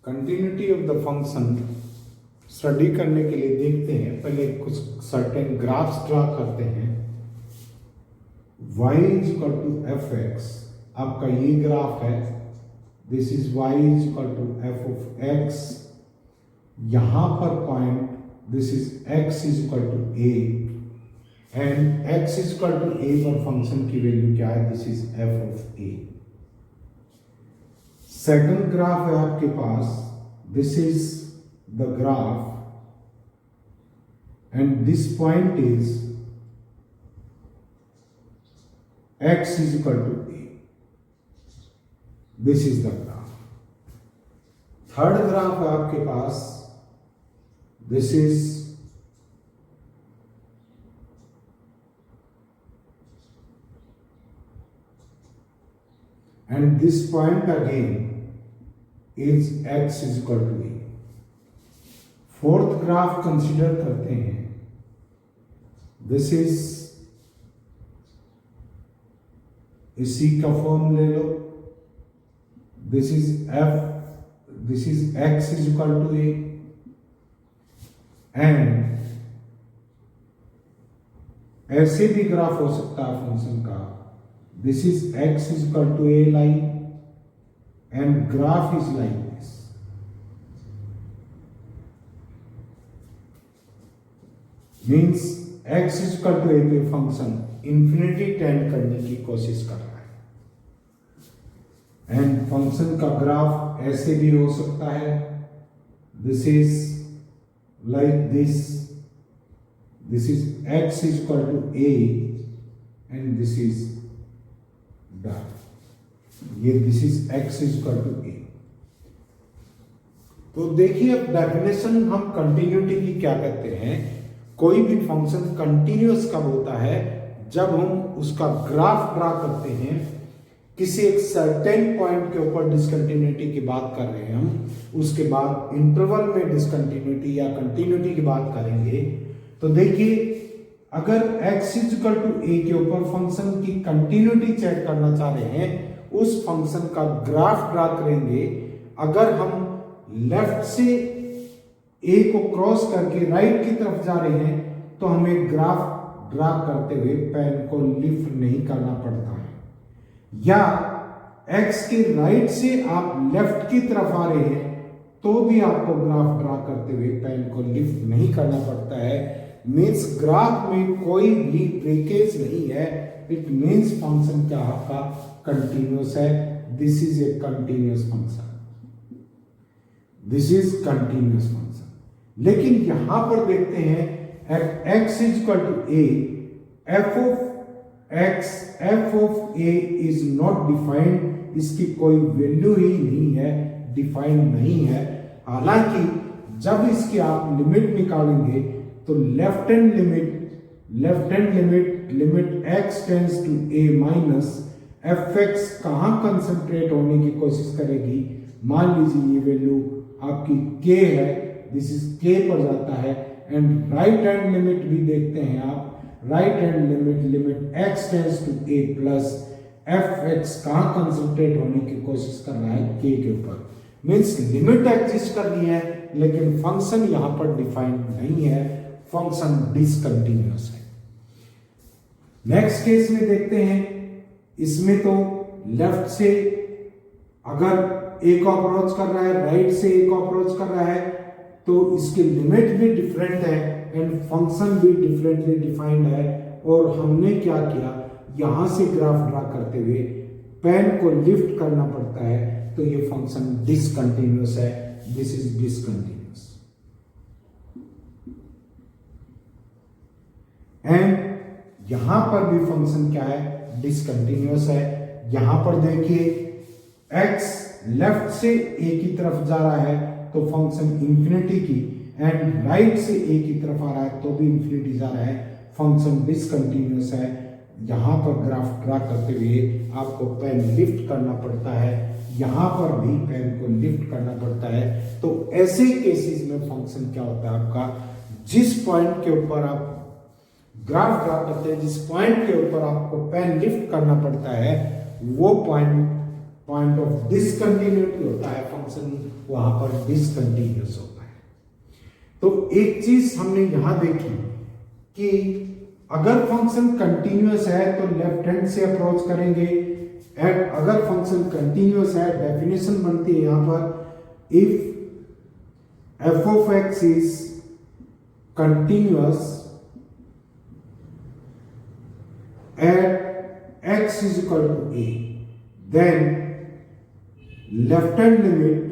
Continuity of the function study करने के लिए देखते हैं, पहले कुछ सर्टेन ग्राफ्स ड्रा करते हैं। y is equal to f x, आपका ये ग्राफ है, this is y is equal to F of x. यहां पर point this is x is equal to a and x is equal to a पर function की value क्या है, this is f of a। Second graph है आपके पास, this is the graph and this point is x is equal to a. This is the graph. Third graph है आपके पास, this is and this point again is x is equal to a. Fourth graph consider करते हैं, this is इसी का form ले लो, this is f, this is x is equal to a and ऐसे भी ग्राफ हो सकता है फंक्शन का, this is x is equal to a line and graph is like this. Means x is equal to a पे function infinity tend करने की कोशिश कर रहा है एंड फंक्शन का ग्राफ ऐसे भी हो सकता है, this is like this, this is x is equal to a and this is ये this is x is equal to a। तो देखिए अब डेफिनेशन हम कंटिन्यूटी की क्या कहते हैं। कोई भी फंक्शन कंटिन्यूअस कब होता है, जब हम उसका ग्राफ ड्रा करते हैं, किसी एक सर्टेन पॉइंट के ऊपर डिसकंटिन्यूटी की बात कर रहे हैं हम, उसके बाद इंटरवल में डिसकंटिन्यूटी या कंटिन्यूटी की बात करेंगे। तो देखिए अगर x is equal to a के ऊपर फंक्शन की कंटिन्यूटी चेक करना चाह रहे हैं, उस फंक्शन का ग्राफ ड्रा करेंगे। अगर हम लेफ्ट से a को क्रॉस करके राइट की तरफ जा रहे हैं तो हमें ग्राफ ड्रा करते हुए पेन को लिफ्ट नहीं करना पड़ता है, या x के राइट से आप लेफ्ट की तरफ आ रहे हैं तो भी आपको ग्राफ ड्रा करते हुए पेन को लिफ्ट नहीं करना पड़ता है। मीन्स ग्राफ में कोई भी ब्रेकेज नहीं है, इट मीन्स फंक्शन क्या आपका कंटिन्यूअस है। This is a continuous function, this is continuous function. लेकिन यहां पर देखते हैं x is equal to a, f of a is not defined, इसकी कोई वैल्यू ही नहीं है, डिफाइंड नहीं है। हालांकि जब इसकी आप लिमिट निकालेंगे तो left hand limit x tends to a minus fx कहां कंसंट्रेट होने की कोशिश करेगी। मान लीजिए ये वैल्यू आपकी k है, दिस इज k पर जाता है एंड राइट हैंड लिमिट भी देखते हैं आप, right hand limit x tends to a plus fx कहां कंसंट्रेट होने की कोशिश कर रहा है, k के ऊपर। मींस लिमिट एग्जिस्ट कर रही है लेकिन फंक्शन यहां पर डिफाइंड नहीं है, फंक्शन डिसकंटिन्यूअस है। नेक्स्ट केस में देखते हैं, इसमें तो लेफ्ट से अगर a को अप्रोच कर रहा है, राइट से a को अप्रोच कर रहा है, तो इसकी लिमिट भी डिफरेंट है एंड फंक्शन भी डिफरेंटली डिफाइंड है। और हमने क्या किया, यहां से ग्राफ ड्रा करते हुए पेन को लिफ्ट करना पड़ता है, तो ये फंक्शन डिसकंटिन्यूअस है, दिस इज डिसकंटिन्यूअस। एंड यहां पर भी फंक्शन क्या है, डिसकंटिन्यूअस है। यहां पर देखिए x लेफ्ट से a की तरफ जा रहा है तो फंक्शन इंफिनिटी की, एंड राइट से a की तरफ आ रहा है तो भी इंफिनिटी जा रहा है, फंक्शन डिसकंटिन्यूअस है। यहां पर ग्राफ ड्रा करते हुए आपको पेन लिफ्ट करना पड़ता है, यहां पर भी पेन को लिफ्ट करना पड़ता है। तो ऐसे केसेस में फंक्शन क्या होता है आपका, जिस पॉइंट के ऊपर आप ग्राफ ड्रा करते हैं, जिस पॉइंट के ऊपर आपको पेन लिफ्ट करना पड़ता है, वो पॉइंट पॉइंट ऑफ डिसकंटिन्यूटी होता है फंक्शन वहां पर डिसकंटिन्यूअस होता है। तो एक चीज हमने यहां देखी कि अगर फंक्शन कंटिन्यूअस है तो लेफ्ट हैंड से अप्रोच करेंगे, एंड अगर फंक्शन कंटिन्यूअस है डेफिनेशन बनती है यहां पर if f of x is continuous at x is equal to a, then left hand limit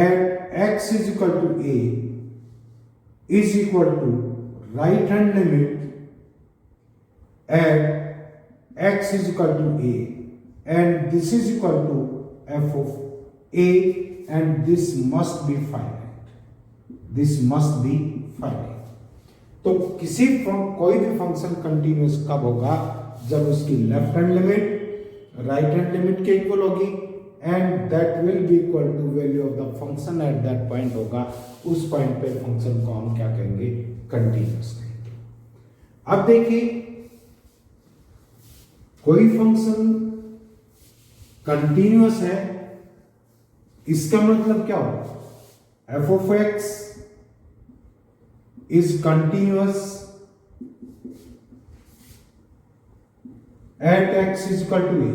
at x is equal to a is equal to right hand limit at x is equal to a, and this is equal to f of a, and this must be finite. This must be finite. तो कोई भी function continuous कब होगा? जब उसकी left hand limit right hand limit के equal होगी, and that will be equal to value of the function at that point होगा। उस पॉइंट पे फंक्शन को हम क्या कहेंगे? कंटिन्यूअस कहेंगे। अब देखिए, कोई फंक्शन कंटिन्यूअस है, इसका मतलब क्या होगा? f of x is continuous at x is equal to a.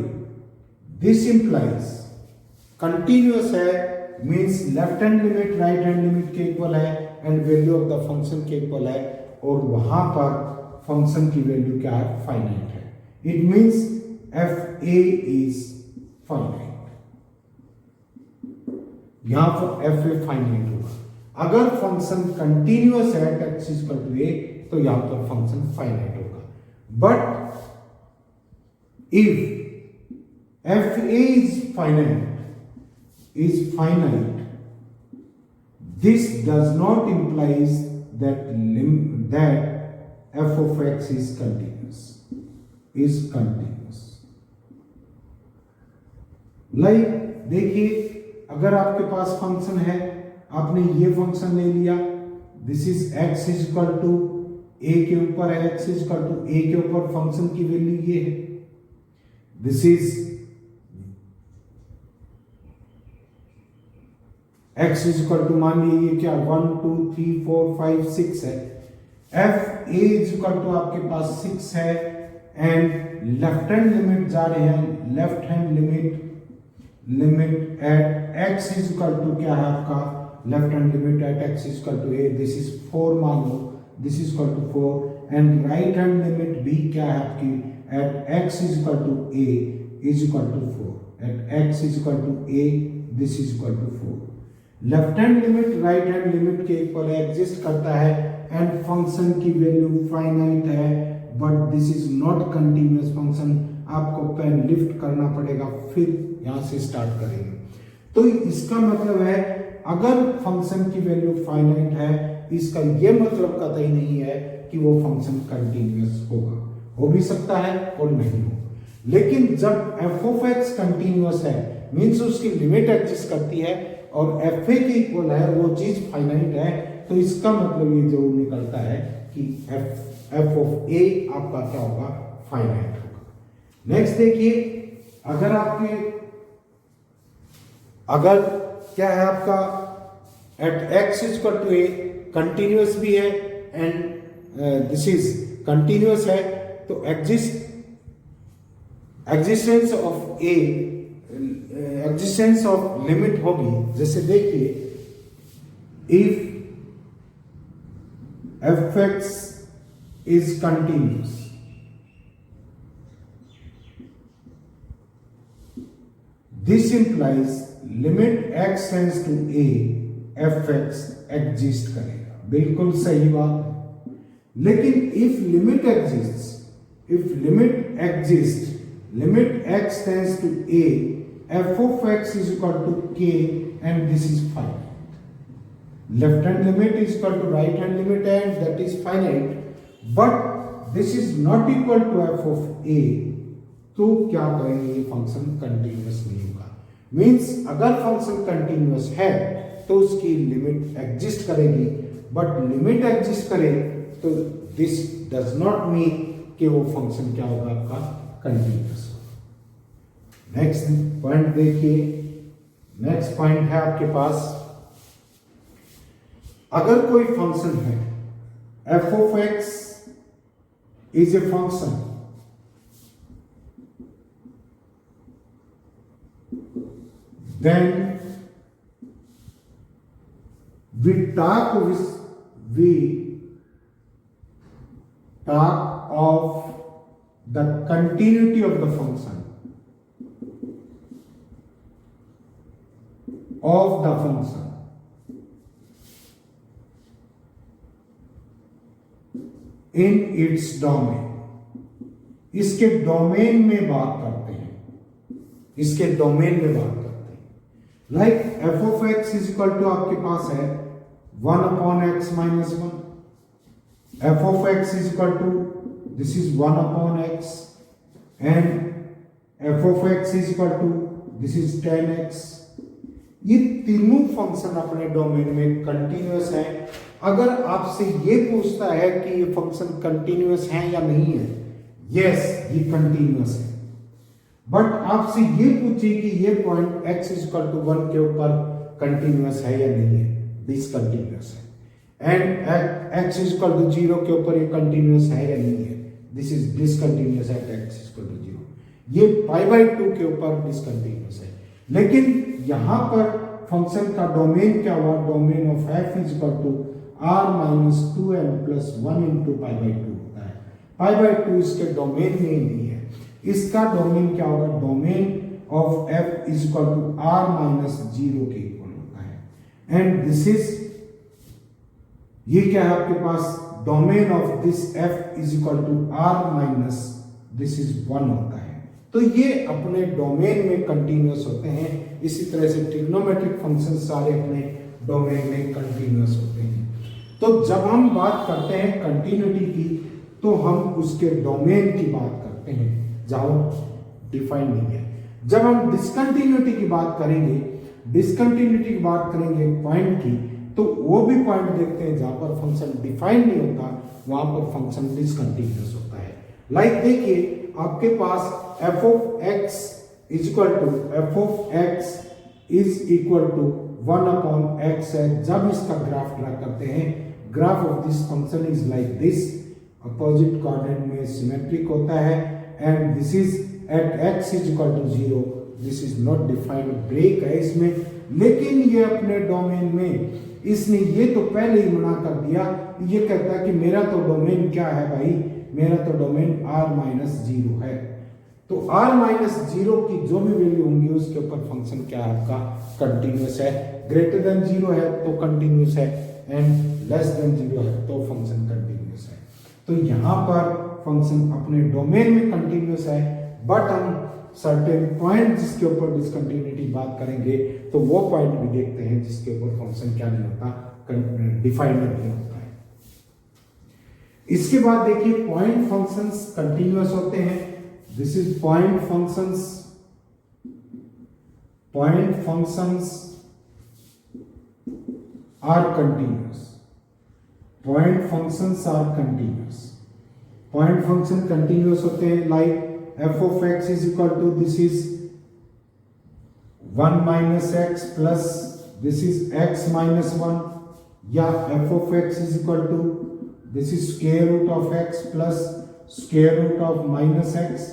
This implies continuous है means left hand limit right hand limit के इक्वल है and value of the function के इक्वल है, और वहां पर फंक्शन की वैल्यू क्या है? फाइनाइट है। It means f a is finite. यहां पर एफ ए फाइनाइट होगा। अगर फंक्शन कंटिन्यूअस है x is equal to a, तो यहां पर फंक्शन फाइनाइट होगा। But if f a is finite, this does not implies that f of x is continuous. Like देखिए, अगर आपके पास फंक्शन है, आपने ये फंक्शन ले लिया, this is x is equal to a के ऊपर है, x is equal to a के ऊपर फंक्शन की वैल्यू ये है, this is x is equal to मान लीजिए ये क्या 1 2 3 4 5 6 है, f a is equal to आपके पास 6 है, एंड लेफ्ट हैंड लिमिट जा रहे हैं, left hand limit at x is equal to क्या है आपका? Left hand limit at x is equal to a, this is 4 मान लो, this is equal to 4, and right hand limit भी क्या है आपकी? At x is equal to a is equal to 4, at x is equal to a this is equal to 4। Left hand limit right hand limit के equal exist करता है, and function की value finite है, but this is not continuous function. आपको pen lift करना पड़ेगा, फिर यहां से स्टार्ट करेंगे। तो इसका मतलब है अगर फंक्शन की वैल्यू फाइनाइट है, इसका यह मतलब कतई नहीं है कि वो फंक्शन कंटिन्यूअस होगा। हो भी सकता है और नहीं हो। लेकिन जब f of x कंटिन्यूअस है मींस उसकी लिमिट एग्जिस्ट करती है और f a के इक्वल है, वो चीज फाइनाइट है, तो इसका मतलब ये जो निकलता है कि f of a आपका क्या होगा? फाइनाइट होगा। नेक्स्ट देखिए, अगर क्या है आपका at x is equal to a continuous भी है एंड दिस इज कंटिन्यूअस है, तो एग्जिस्टेंस ऑफ लिमिट होगी। जैसे देखिए, if f(x) is continuous, this implies limit x tends to a f(x) exist करेगा। बिल्कुल सही बात है। लेकिन if limit exist limit x tends to a, f of x is equal to k, and this is finite. Left hand limit is equal to right hand limit, and that is finite, but this is not equal to f of a, तो क्या करेंगे? ये function continuous नहीं होगा। Means अगर function continuous है तो उसकी लिमिट एग्जिस्ट करेगी, बट लिमिट एग्जिस्ट करे तो दिस डज नॉट मीन कि वो फंक्शन क्या होगा? आपका कंटिन्यूअस। नेक्स्ट पॉइंट देखिए, नेक्स्ट पॉइंट है आपके पास, अगर कोई फंक्शन है F of x is a function then we talk of the continuity of the function in its domain. इसके डोमेन में बात करते हैं, इसके डोमेन में बात करते हैं। Like F of x is equal to आपके पास है 1 upon x minus 1. f of x is equal to, this is 1 upon x, and f of x is equal to, this is 10x. ये तीनों function अपने domain में continuous है। अगर आपसे ये पूछता है कि ये फंक्शन कंटिन्यूअस है या नहीं है, यस ये कंटिन्यूअस है। बट आपसे ये पूछे कि ये point x is equal to 1 के ऊपर कंटिन्यूअस है या नहीं है, डिसकंटिन्यूअस है। And x is equal to 0 के ऊपर ये कंटिन्यूअस है या नहीं है, this is discontinuous at x is equal to 0। ये π/2 के ऊपर डिसकंटिन्यूअस है। लेकिन यहां पर फंक्शन का डोमेन क्या हुआ, domain of f is equal to r minus 2n plus 1 into π/2 होता है। π/2 इसके डोमेन में ही नहीं है, इसका डोमेन क्या होगा, domain of f is equal to r minus 0 के इक्वल होता है। एंड दिस इज, ये क्या है आपके पास, domain of this f is equal to r minus this is 1 होता है। तो ये अपने डोमेन में कंटिन्यूअस होते हैं। इसी तरह से ट्रिग्नोमेट्रिक फंक्शन सारे अपने डोमेन में कंटिन्यूअस होते हैं। तो जब हम बात करते हैं कंटिन्यूटी की, तो हम उसके डोमेन की बात करते हैं जहां डिफाइन नहीं है। जब हम डिसकंटिन्यूटी की बात करेंगे, डिसकंटिन्यूटी की बात करेंगे पॉइंट की, तो वो भी पॉइंट देखते हैं जहां पर फंक्शन डिफाइन नहीं होता, वहां पर फंक्शन डिसकंटिन्यूअस होता है। लाइक देखिए आपके पास f of x is equal to f of x is equal to 1 upon x है। जब इसका ग्राफ ड्रा करते हैं, graph of this function is like this, opposite coordinate में सिमेट्रिक होता है। And this is at x is equal to 0, this is not defined, break है इसमें। लेकिन ये अपने डोमेन में, इसने ये तो पहले ही मना कर दिया, ये कहता है कि मेरा तो डोमेन क्या है भाई, मेरा तो डोमेन r माइनस 0 है। तो r माइनस 0 की जो भी वैल्यू होंगी उसके ऊपर फंक्शन क्या है आपका, कंटिन्यूअस है। ग्रेटर देन 0 है तो कंटिन्यूअस है, एंड लेस देन 0 है तो फंक्शन कंटिन्यूअस है। तो यहाँ पर फंक्शन अपने डोमेन में कंटिन्यूअस है। बट हम सर्टेन पॉइंट जिसके ऊपर डिसकंटिन्यूटी बात करेंगे, तो वो पॉइंट भी देखते हैं जिसके ऊपर फंक्शन क्या नहीं होता, डिफाइंड नहीं होता है। इसके बाद देखिए पॉइंट फंक्शंस कंटिन्यूअस होते हैं। This is point functions, point functions are continuous, point functions are continuous. Point function continuous होते हैं। Like f of x is equal to, this is 1 minus x plus this is x minus 1, या f of x is equal to, this is square root of x plus square root of minus x।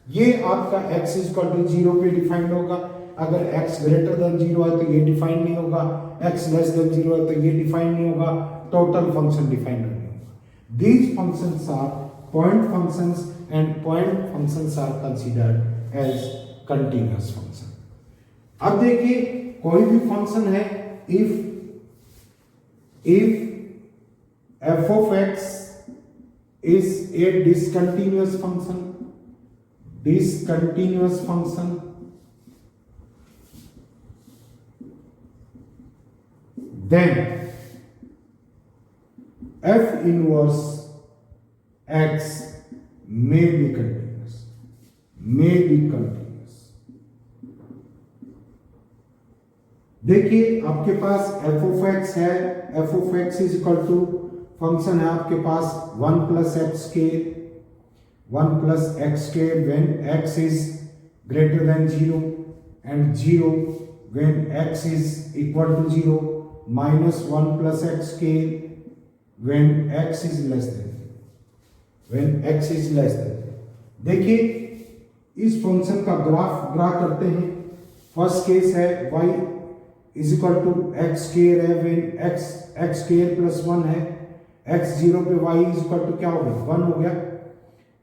ये आपका x is equal to 0 पे defined होगा। अगर x greater than 0 है तो ये defined नहीं होगा, x लेस देन 0 है तो ये डिफाइंड नहीं होगा, टोटल फंक्शन डिफाइंड नहीं होगा। These functions are point functions and point functions are considered as continuous function। अब देखिए कोई भी फंक्शन है, if f of x is a discontinuous function, then f inverse x may be continuous, देखिए आपके पास f of x है, f of x is equal to, function है आपके पास 1 plus x square, 1 plus x square when x is greater than 0 and 0 when x is equal to 0, minus 1 plus x scale when x is less than 0. देखिए इस function का graph draw करते हैं। First case है y is equal to x square है when x square plus 1 है, x 0 पे y is equal to क्या हो गया 1 हो गया,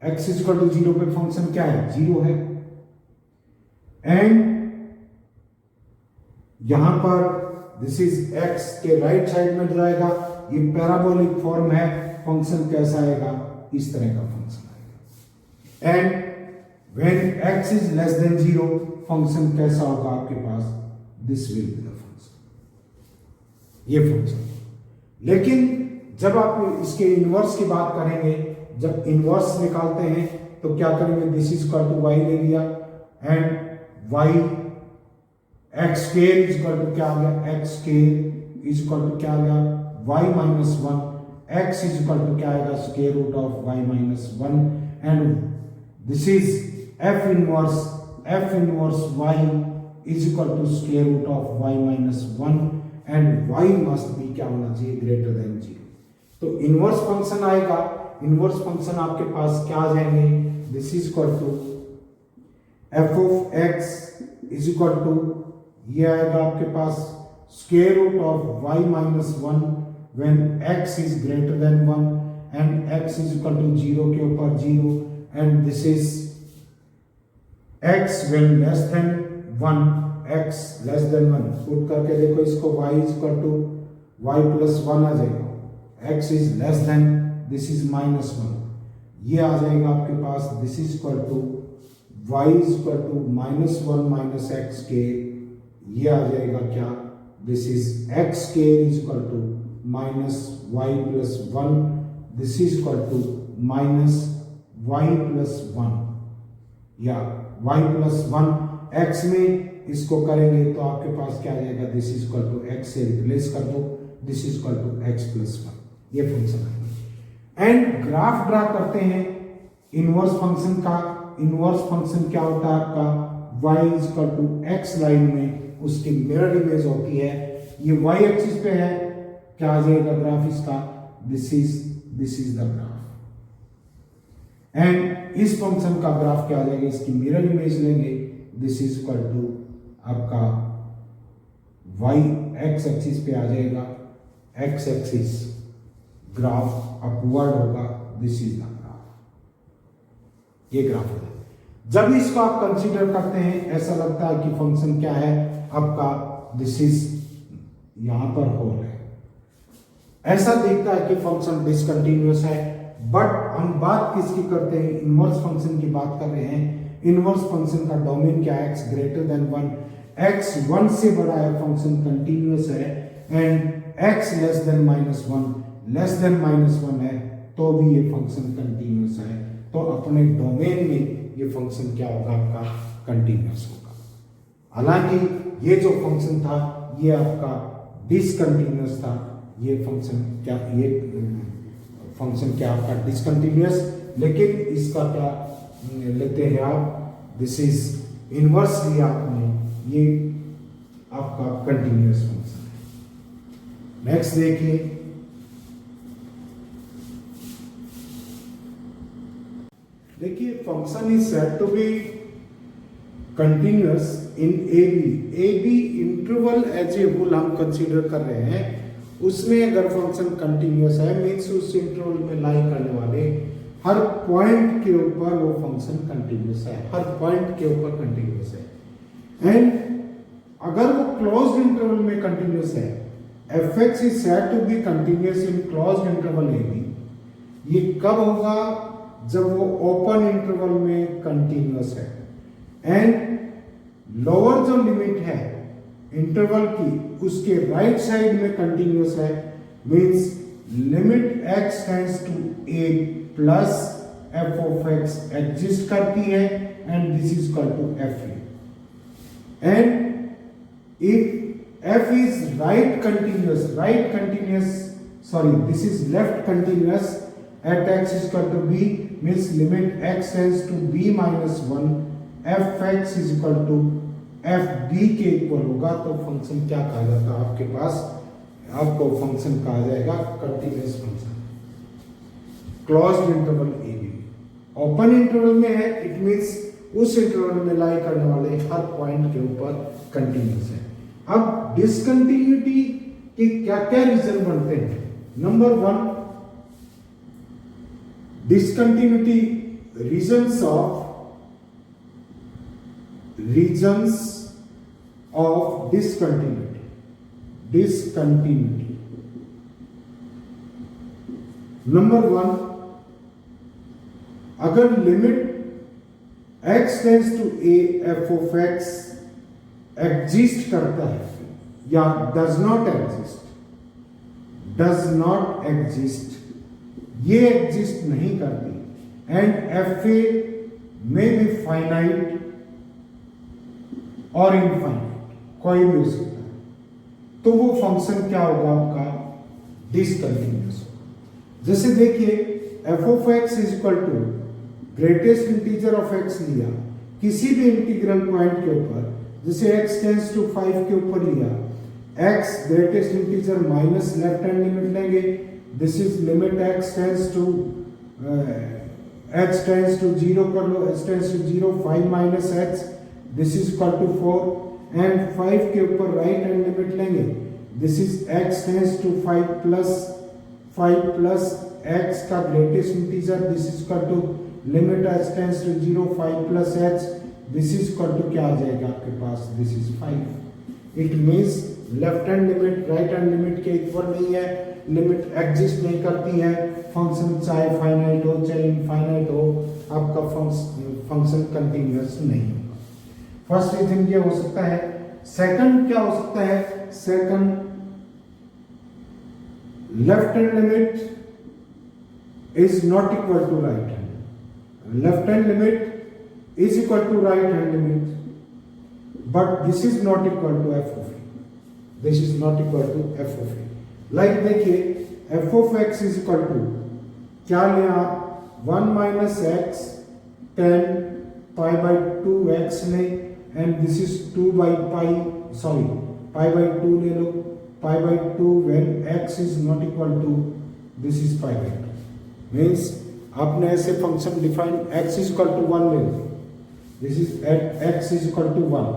x इज इक्वल टू 0 पे फंक्शन क्या है 0 है, एंड यहां पर दिस इज x के राइट साइड में जाएगा, ये पैराबोलिक फॉर्म है, फंक्शन कैसा आएगा इस तरह का फंक्शन आएगा, and when x is less than 0 function कैसा होगा आपके पास, this will be the function, ये फंक्शन। लेकिन जब आप इसके इनवर्स की बात करेंगे, जब इनवर्स निकालते हैं तो क्या करेंगे, this is equal to y ले लिया and y x square is equal to क्या आ गया, x square is equal to क्या आ गया y minus 1, x is equal to क्या आएगा square root of y minus 1, and this is f inverse y is equal to square root of y minus 1, and y must be क्या होना चाहिए greater than 0। तो inverse function आएगा, inverse function आपके पास क्या आ जाएंगे, this is equal to f of x is equal to ये आएगा आपके पास square root of y minus 1 when x is greater than 1 and x is equal to 0 के ऊपर 0, and this is x when less than 1, x less than 1 put करके देखो इसको y is equal to y plus 1 आ जाएगा, x is less than this is minus 1, ये आ जाएगा आपके पास this is equal to y is equal to minus 1 minus x के, ये आ जाएगा क्या, this is x square is equal to minus y plus 1, this is equal to minus y plus 1 या y प्लस 1, x में इसको करेंगे तो आपके पास क्या आ जाएगा, this is equal to x से रिप्लेस कर दो, this is equal to x plus 1, ये फंक्शन है। एंड ग्राफ ड्रा करते हैं इनवर्स फंक्शन का। इनवर्स फंक्शन क्या होता है आपका, y is equal to x line में उसकी मिरर इमेज होती है, ये y एक्सिस पे है, क्या आ जाएगा ग्राफ इसका, this is the graph, and इस फंक्शन का ग्राफ क्या आ जाएगा, इसकी मिरर इमेज लेंगे, दिस इज इक्वल टू आपका y x एक्सिस पे आ जाएगा, x एक्सिस ग्राफ अपवर्ड होगा, दिस इज द ग्राफ, ये ग्राफ है। जब इसको आप कंसीडर करते हैं ऐसा लगता है कि फंक्शन क्या है आपका, दिस इज यहां पर होल है, ऐसा दिखता है कि फंक्शन डिसकंटिन्यूअस है, बट हम बात किसकी करते हैं, इनवर्स फंक्शन की बात कर रहे हैं। इनवर्स फंक्शन का डोमेन क्या है, x ग्रेटर देन 1, x 1 से बड़ा है फंक्शन कंटिन्यूअस है, and x less then minus 1 है तो भी ये फंक्शन कंटिन्यूअस है, तो अपने डोमेन में ये फंक्शन क्या होगा आपका कंटिन्यूअस होगा। हालांकि ये जो फंक्शन था ये आपका डिसकंटिन्यूअस था, ये फंक्शन क्या आपका डिसकंटिन्यूअस, लेकिन इसका क्या लेते हैं आप, दिस इज इनवर्स लिया आपने, ये आपका कंटिन्यूअस फंक्शन है। नेक्स्ट देखिए, function is said to be continuous in a b interval as a whole हम कंसीडर कर रहे हैं, उसमें अगर फंक्शन कंटिन्यूअस है मीन्स उस इंटरवल में लाई करने वाले हर पॉइंट के ऊपर वो फंक्शन कंटिन्यूअस है, हर पॉइंट के ऊपर कंटिन्यूअस है, एंड अगर वो क्लोज्ड इंटरवल में कंटिन्यूअस है, fx is said to be continuous in closed interval a b, ये कब होगा, जब वो ओपन इंटरवल में कंटिन्यूअस है, एंड लोअर जो लिमिट है इंटरवल की उसके राइट साइड में कंटिन्यूअस है, means limit x tends to a plus f of x exist करती है, and this is equal to f, and if f is this is left continuous at x is equal to b, means limit x tends to b minus 1 f x is equal to f b के equal होगा तो function क्या कहा जाता है आपके पास, आपको function कहा जाएगा continuous function. Closed interval a b, open interval में है इट मींस उस इंटरवल में लाई करने वाले हर पॉइंट के ऊपर कंटिन्यूअस है। अब डिसकंटिन्यूटी के क्या क्या रीजन बनते हैं? Number 1, discontinuity regions of discontinuity. Number 1, अगर limit x tends to a f of x exist करता है या डज नॉट एग्जिस्ट, ये एग्जिस्ट नहीं करती एंड एफ ए में बी फाइनाइट और इनफाइनाइट, कोई भी हो सकता है, तो वो फंक्शन क्या होगा आपका? डिसकंटिन्यूअस होगा। जैसे देखिए f of x is equal to greatest integer of x लिया किसी भी इंटीग्रल पॉइंट के ऊपर, जैसे x टेंस टू 5 के ऊपर लिया, x greatest integer minus left hand limit लेंगे, this is limit x tends to h tends to 0 कर लो, h tends to 0, 5 minus h, this is equal to 4 and 5 के ऊपर राइट हैंड लिमिट लेंगे, this is x tends to 5 plus x का greatest integer, this is equal to limit h tends to 0, 5 plus h, this is equal to क्या आ जाएगा आपके पास? This is 5। It means left hand limit right hand limit के equal नहीं है, limit exist नहीं करती है, फंक्शन चाहे फाइनाइट हो चाहे इनफाइनाइट हो, आपका फंक्शन कंटिन्यूअस नहीं होगा। फर्स्ट रीजन ये हो सकता है। सेकंड क्या हो सकता है? Second, left hand limit is not equal to right hand, left hand limit is equal to right hand limit, but this is not equal to f of a. This is not equal to f of a. Like देखिए f of x is equal to क्या लिया? 1 minus x 10 pi by 2 x ले, and this is 2 by pi by 2 ले लो, pi by 2 when x is not equal to this is pi by 2 means आपने ऐसे function define x is equal to 1 ले लो, this is at x is equal to 1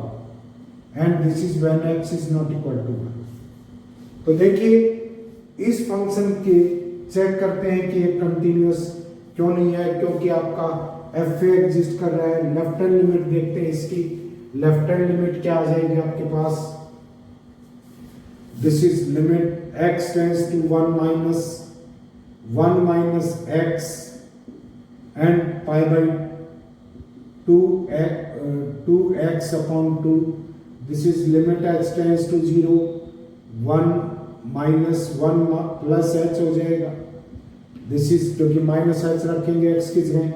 and this is when x is not equal to 1। तो देखिए इस function के check करते हैं कि ये कंटिन्यूअस क्यों नहीं है, क्योंकि आपका एफ ए एग्जिस्ट कर रहा है। लेफ्ट हैंड लिमिट देखते हैं इसकी, लेफ्ट हैंड लिमिट क्या आ जाएगी आपके पास? This is limit x tends to 1 minus x and pi by 2x upon 2, this is limit h tends to 0, 1 minus 1 plus h हो जाएगा, this is क्योंकि माइनस h रखेंगे x की जगह,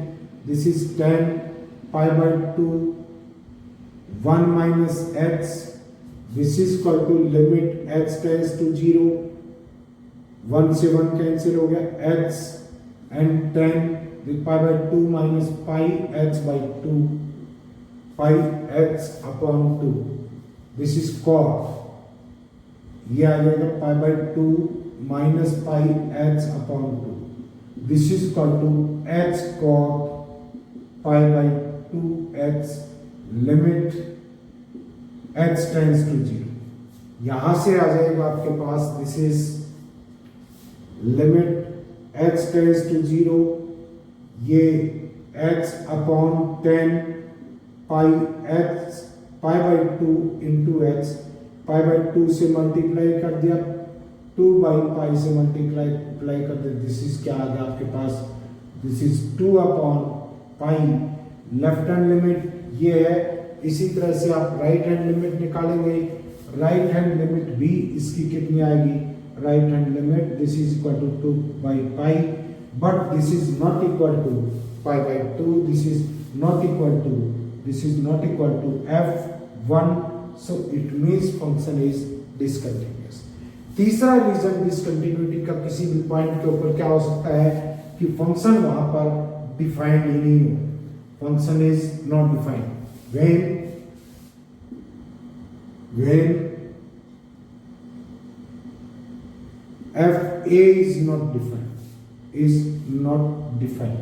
this is 10 pi by 2 1 minus h, this is equal to limit h tends to 0, 1 से 1 cancel हो गया h and 10 pi by 2 minus pi h by 2, pi h upon 2, this is cot, ये आ जाएगा pi by 2 minus pi h upon 2, this is equal to h cot pi by 2h limit h tends to 0। यहां से आ जाएगा आपके पास this is limit h tends to 0, ये h upon 10 pi by 2 into h, pi by 2 से multiply कर दिया, 2 बाई पाई से मल्टीप्लाई कर दिया, दिस इज क्या आ गया आपके पास? This is 2 upon pi. Left hand limit ये है, इसी तरह से आप राइट हैंड लिमिट निकालेंगे, राइट हैंड लिमिट भी इसकी कितनी आएगी? Right hand limit this is equal to 2 by pi, but this is not equal to pi by 2, this is not equal to f1, so it means function is discontinuous। तीसरा reason discontinuity का किसी भी point के ऊपर क्या हो सकता है कि फंक्शन वहां पर डिफाइंड ही नहीं हो, function is not defined. when fa is not defined,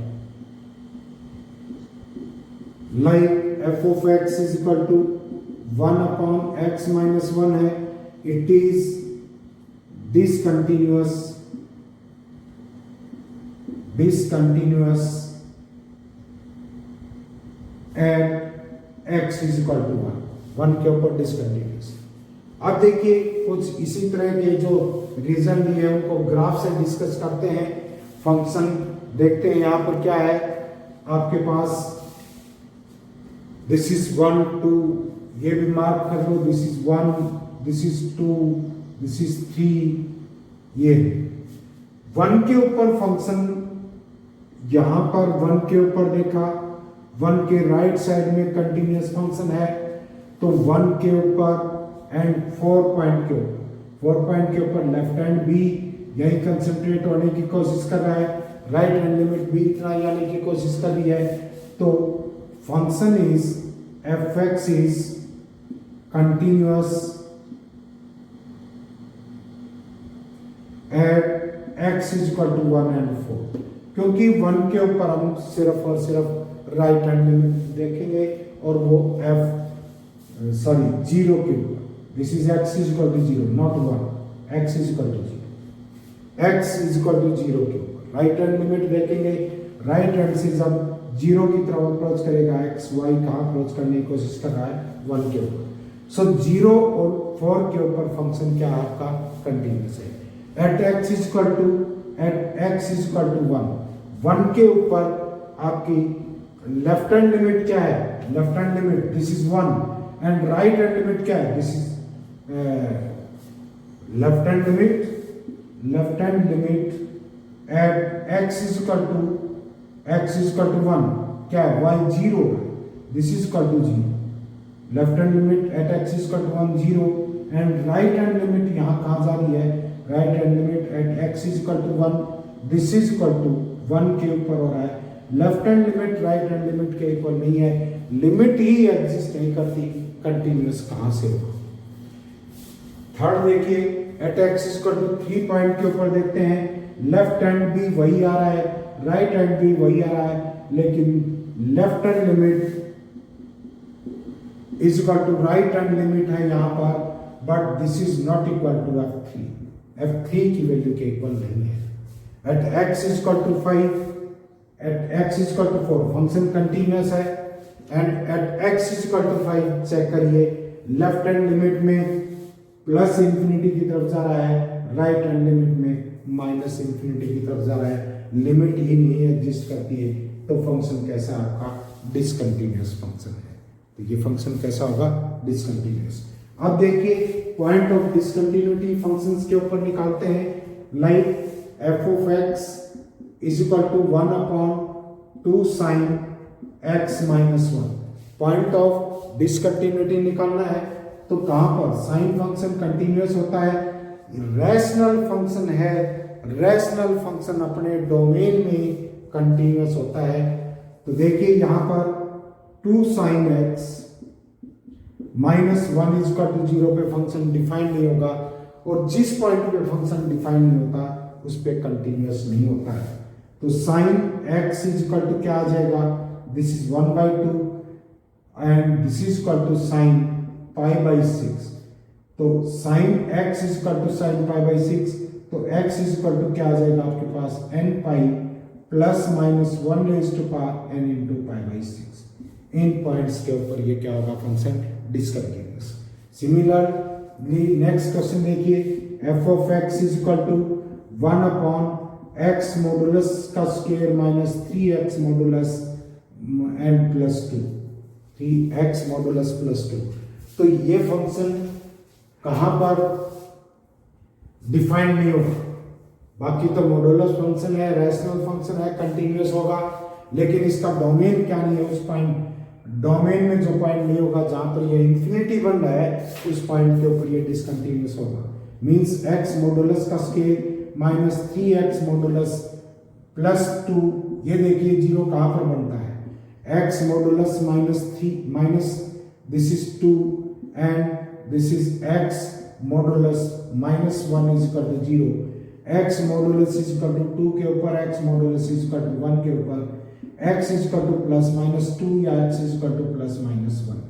like f of x is equal to 1 upon x minus 1 है, it is discontinuous at x is equal to 1 के ऊपर डिसकंटिन्यूअस। अब देखिए कुछ इसी तरह के जो रीजन दिए हैं उनको ग्राफ से डिस्कस करते हैं। फंक्शन देखते हैं यहाँ पर क्या है आपके पास, दिस इज 1 2, ये भी मार्क कर लो, this is 1, this is 2, this is 3, ये 1 के ऊपर फंक्शन, यहां पर 1 के ऊपर देखा, 1 के राइट साइड में कंटिन्यूअस फंक्शन है, तो 1 के ऊपर एंड 4 पॉइंट के ऊपर लेफ्ट हैंड भी यही कंसंट्रेट होने की कोशिश कर रहा है, राइट हैंड लिमिट भी इतना ही आने की कोशिश कर रही है। तो function is f x is continuous at x is equal to 1 and 4, क्योंकि 1 के ऊपर हम सिर्फ और सिर्फ राइट हैंड लिमिट देखेंगे और वो जीरो के ऊपर, this is x is equal to 0 not 1, x is equal to 0, x is equal to 0 के ऊपर राइट हैंड लिमिट देखेंगे, राइट हैंड से जब 0 की तरफ अप्रोच करेगा, एक्स वाई कहाँ अप्रोच करने की कोशिश कर रहा है 1 के ऊपर। सो 0 और 4 के ऊपर फंक्शन क्या है आपका कंटिन्यूअस है। At x is equal to 1 के ऊपर आपकी लेफ्ट हैंड लिमिट क्या है, left hand limit this is 1 and right hand limit क्या है, this is left hand limit at x is equal to 1 क्या है, y 0, this is equal to 0, left hand limit at x is equal to 1 0 and right hand limit यहाँ कहाँ जा रही है, right hand limit at x is equal to 1, this is equal to 1 के ऊपर हो रहा है। Left hand limit right hand limit के इक्वल नहीं है, लिमिट ही एग्जिस्ट नहीं करती, कंटिन्यूअस कहां से होगा। थर्ड देखिए at x is equal to 3 point के ऊपर देखते हैं, लेफ्ट हैंड भी वही आ रहा है, राइट हैंड भी वही आ रहा है, लेकिन left hand limit is equal to right hand limit है यहाँ पर, but this is not equal to f3 की वैल्यू के इक्वल नहीं है। At x is equal to 5, at x is equal to 4 function continuous है and at x is equal to 5 check करिए, left hand limit में plus infinity की तरफ जा रहा है, राइट हैंड लिमिट में माइनस इंफिनिटी की तरफ जा रहा है, लिमिट ही नहीं एग्जिस्ट करती है, तो फंक्शन कैसा आपका डिसकंटिन्यूअस फंक्शन है। तो ये फंक्शन कैसा होगा, डिसकंटिन्यूअस। अब देखिए पॉइंट ऑफ डिसकंटिन्यूटी फंक्शंस के ऊपर निकालते हैं, like f of x is equal to 1 upon 2 sine x minus 1। Point of discontinuity निकालना है तो कहां पर, साइन फंक्शन कंटिन्यूअस होता है, रैशनल फंक्शन है, रैशनल फंक्शन अपने डोमेन में कंटिन्यूअस होता है। तो देखिए यहां पर 2 sine x minus 1 is equal to 0 पे फंक्शन डिफाइन नहीं होगा, और जिस पॉइंट पे फंक्शन डिफाइन नहीं होता उस पे कंटिन्यूअस नहीं होता है। तो sine x is equal to क्या आ जाएगा, this is 1/2 and this is equal to sine π/6। तो sine x is equal to sine π/6, तो x इज इक्वल टू क्या आ जाएगा आपके पास n pi plus minus 1 raise to power n into π/6। इन पॉइंट्स के ऊपर ये क्या होगा, function discontinuous. Similarly next question देखिए, f of x is equal to 1 upon x modulus का square minus 3x modulus n plus 2, 3x modulus plus 2। तो ये फंक्शन कहां पर डिफाइंड नहीं होगा, बाकी तो मॉडुलस फंक्शन है, रैशनल फंक्शन है, कंटिन्यूअस होगा, लेकिन इसका डोमेन क्या नहीं है, उस पॉइंट डोमेन में जो पॉइंट नहीं होगा जहां पर ये इंफिनिटी बन रहा है उस पॉइंट के ऊपर ये डिसकंटिन्यूअस होगा। मींस x मॉडुलस का square minus 3x modulus plus 2, ये देखिए 0 कहां पर बनता है, x modulus minus 3 minus this is 2 and this is x modulus minus 1 is equal to 0. x modulus is equal to 2 के ऊपर x modulus is equal to 1 के ऊपर x is equal to plus minus 2 या x is equal to plus minus 1.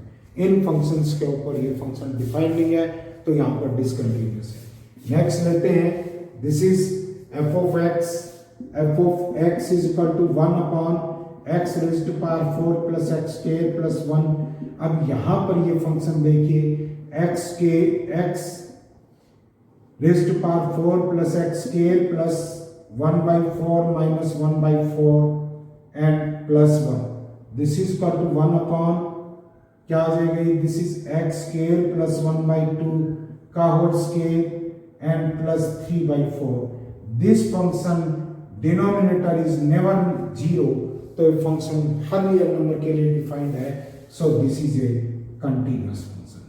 In functions के ऊपर ये function defined नहीं है तो यहाँ पर डिसकंटिन्यूअस है. नेक्स्ट लेते हैं, this is f of x is equal to 1 upon x raised to power 4 plus x square plus 1. अब यहाँ पर ये फंक्शन देखिए x raised to power 4 plus x square plus 1 by 4 minus 1 by 4 and plus 1. This is equal to 1 upon क्या आ जाएगा, this is x square plus 1 by 2 का whole square and plus 3 by 4. This function denominator is never 0, तो ये function हर real number के लिए defined है. So this is a continuous function.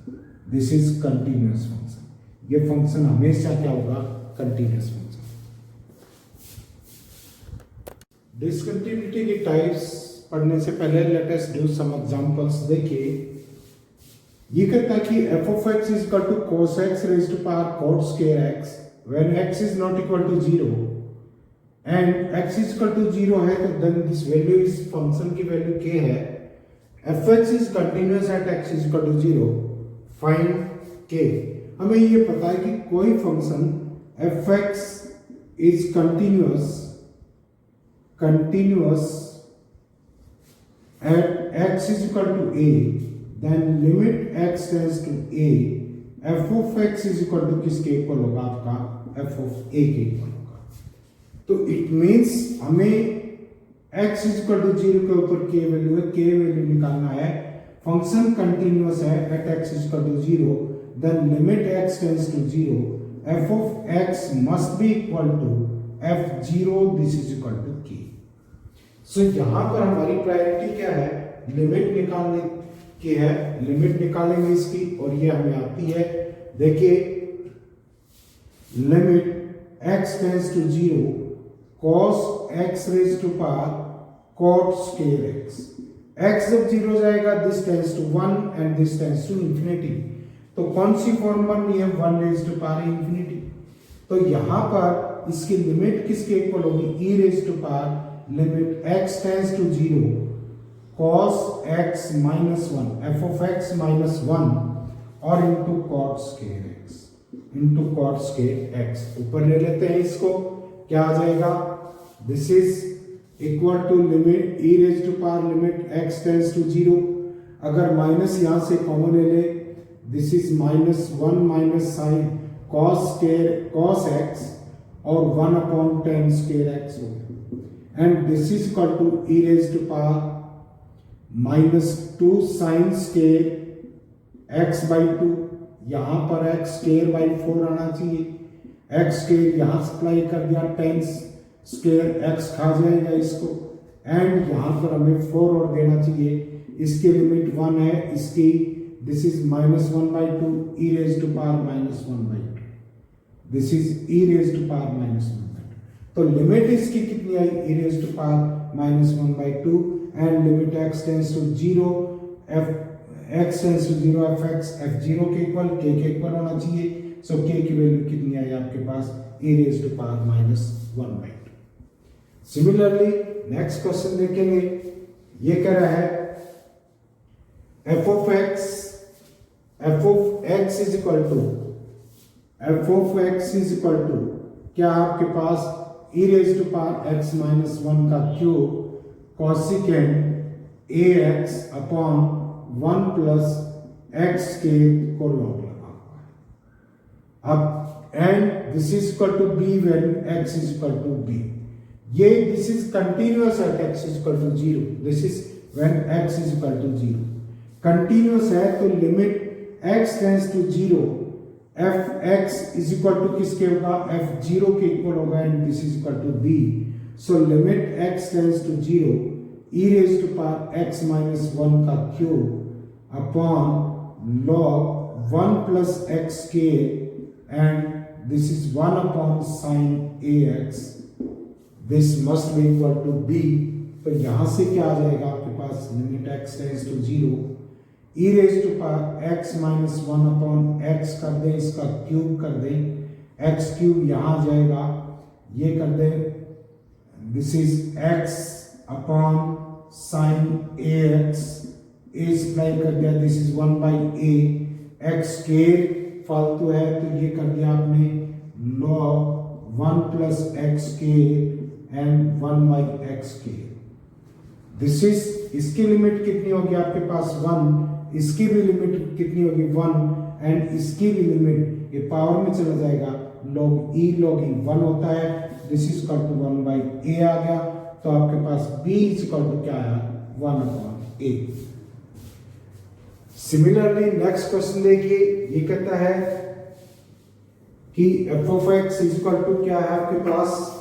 This is continuous function. ये फंक्शन हमेशा क्या होगा, कंटिन्यूअस फंक्शन. डिसकंटिन्यूटी की टाइप्स पढ़ने से पहले let us do some examples. देखिए ये कहता है कि f of x is equal to cos x raised to power cot square x when x is not equal to 0 and x is equal to 0 है तो then this value is function की value k है. f(x) is continuous at x is equal to 0. Find k. हमें ये पता है कि कोई function f(x) is continuous at x is equal to a, then limit x tends to a, f of x is equal to किसके इक्वल होगा, आपका f of a के इक्वल होगा. तो इट मीन्स हमें x is equal to 0 के ऊपर k वैल्यू है, k वैल्यू निकालना है. फंक्शन कंटिन्यूअस है at x is equal to 0, then limit x tends to 0, f of x must be equal to f0, this is equal to k. सो यहां पर हमारी priority क्या है, लिमिट निकालने की है. लिमिट निकालेंगे इसकी और ये हमें आती है. देखिए limit x tends to 0 cos x raise to power cot square x. x जब 0 जाएगा this tends to 1 and this tends to infinity. तो कौन सी फॉर्म बननी है, 1 रेज टू पावर इंफिनिटी. तो यहां पर इसकी लिमिट किसके इक्वल होगी, e raise to power limit x tends to 0 cos x minus 1 f of x minus 1 और into cot square x. ऊपर ले लेते हैं इसको, क्या आ जाएगा, this is equal to limit e raise to power limit x tends to 0. अगर माइनस यहां से कॉमन ले ले, this is minus 1 minus sine cos x और 1 अपॉन 10 स्क्वायर x हो गया. And this is equal to e raise to power minus 2 sine square x by 2. यहां पर x स्क्वायर बाई 4 आना चाहिए. x स्क्वायर यहां सप्लाई कर दिया, 10 स्क्वायर x खा जाएगा इसको. एंड यहां पर हमें 4 और देना चाहिए. इसकी लिमिट 1 है, इसकी this is minus 1 by 2 e raise to power minus 1 by 2. This is e raise to power minus 1 by 2. तो लिमिट इसकी कितनी आई, e raise to power minus 1 by 2 and limit x tends to 0 x tends to 0 f(x) f0 के equal k के equal होना चाहिए. सो k की value कितनी आई आपके पास, e raise to power minus 1 by 2. Similarly next question देखेंगे. ये कह रहा है f of x is equal to क्या आपके पास e raise to power x minus 1 का cube cosecant ax upon 1 plus x के को लॉग लगा हुआ है. अब and this is equal to b when x is equal to b. ये this is continuous at x is equal to 0. This is when x is equal to 0. Continuous है तो limit x tends to 0 f(x) is equal to किसके होगा, f0 के equal होगा and this is equal to b. So limit x tends to 0 e raise to power x minus 1 का cube upon log 1 plus x k and this is 1 upon sine ax. This must be equal to b तो यहां से क्या आ जाएगा आपके पास, limit x tends to 0 e raise to power x minus 1 upon x कर दें, इसका क्यूब कर दें, x क्यूब यहां आ जाएगा, ये कर दें, this is x upon sine ax, a supply कर दिया, this is 1 by a, x square फालतू है तो ये कर दिया आपने log 1 plus x square and 1 by x square. This is, इसकी लिमिट कितनी होगी आपके पास 1, इसकी भी लिमिट कितनी होगी 1 एंड इसकी भी लिमिट, ये पावर में चला जाएगा, log e 1 होता है, this is equal to 1 by a आ गया, तो आपके पास b इज इक्वल टू क्या आया 1 upon a। Similarly next question देखिए, ये कहता है कि f of x is equal to क्या है आपके पास,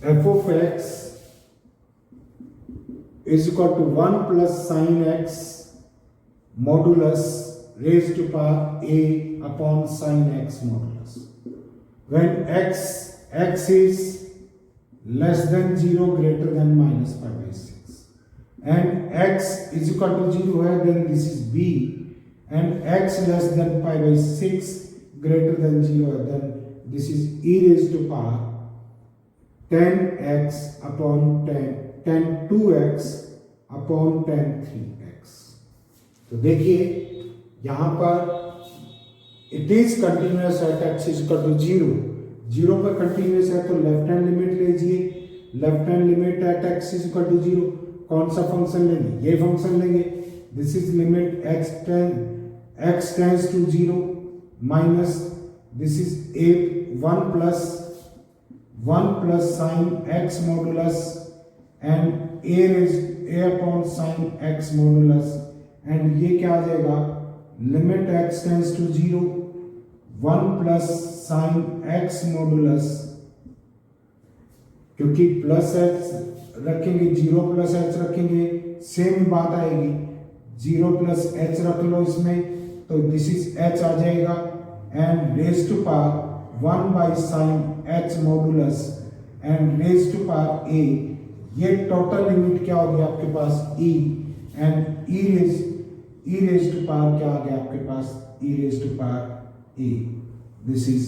f of x is equal to 1 plus sin x modulus raised to power a upon sin x modulus. When x is less than 0 greater than minus pi by 6 and x is equal to 0 है, then this is b, and x less than pi by 6 greater than 0 है, then this is e raised to power 10x upon 10 2x upon 10 3x। तो देखिए यहां पर it is continuous at x is equal to 0 पर continuous है, तो left hand limit लीजिए, left hand limit at x is equal to 0, कौन सा फंक्शन लेंगे, ये फंक्शन लेंगे, this is limit x tends to 0 minus this is a 1 plus sine x modulus and a upon sine x modulus, and ये क्या आ जाएगा, limit x tends to 0 1 plus sine x modulus, क्योंकि plus h रखेंगे 0 plus h रखेंगे same बात आएगी, 0 plus h रख लो इसमें, तो दिस इज h आ जाएगा and raise to power 1 by sine h modulus and raise to power a, ये टोटल लिमिट क्या होगी आपके पास e, and e raise to power क्या आ गया आपके पास, e raise to power a, this is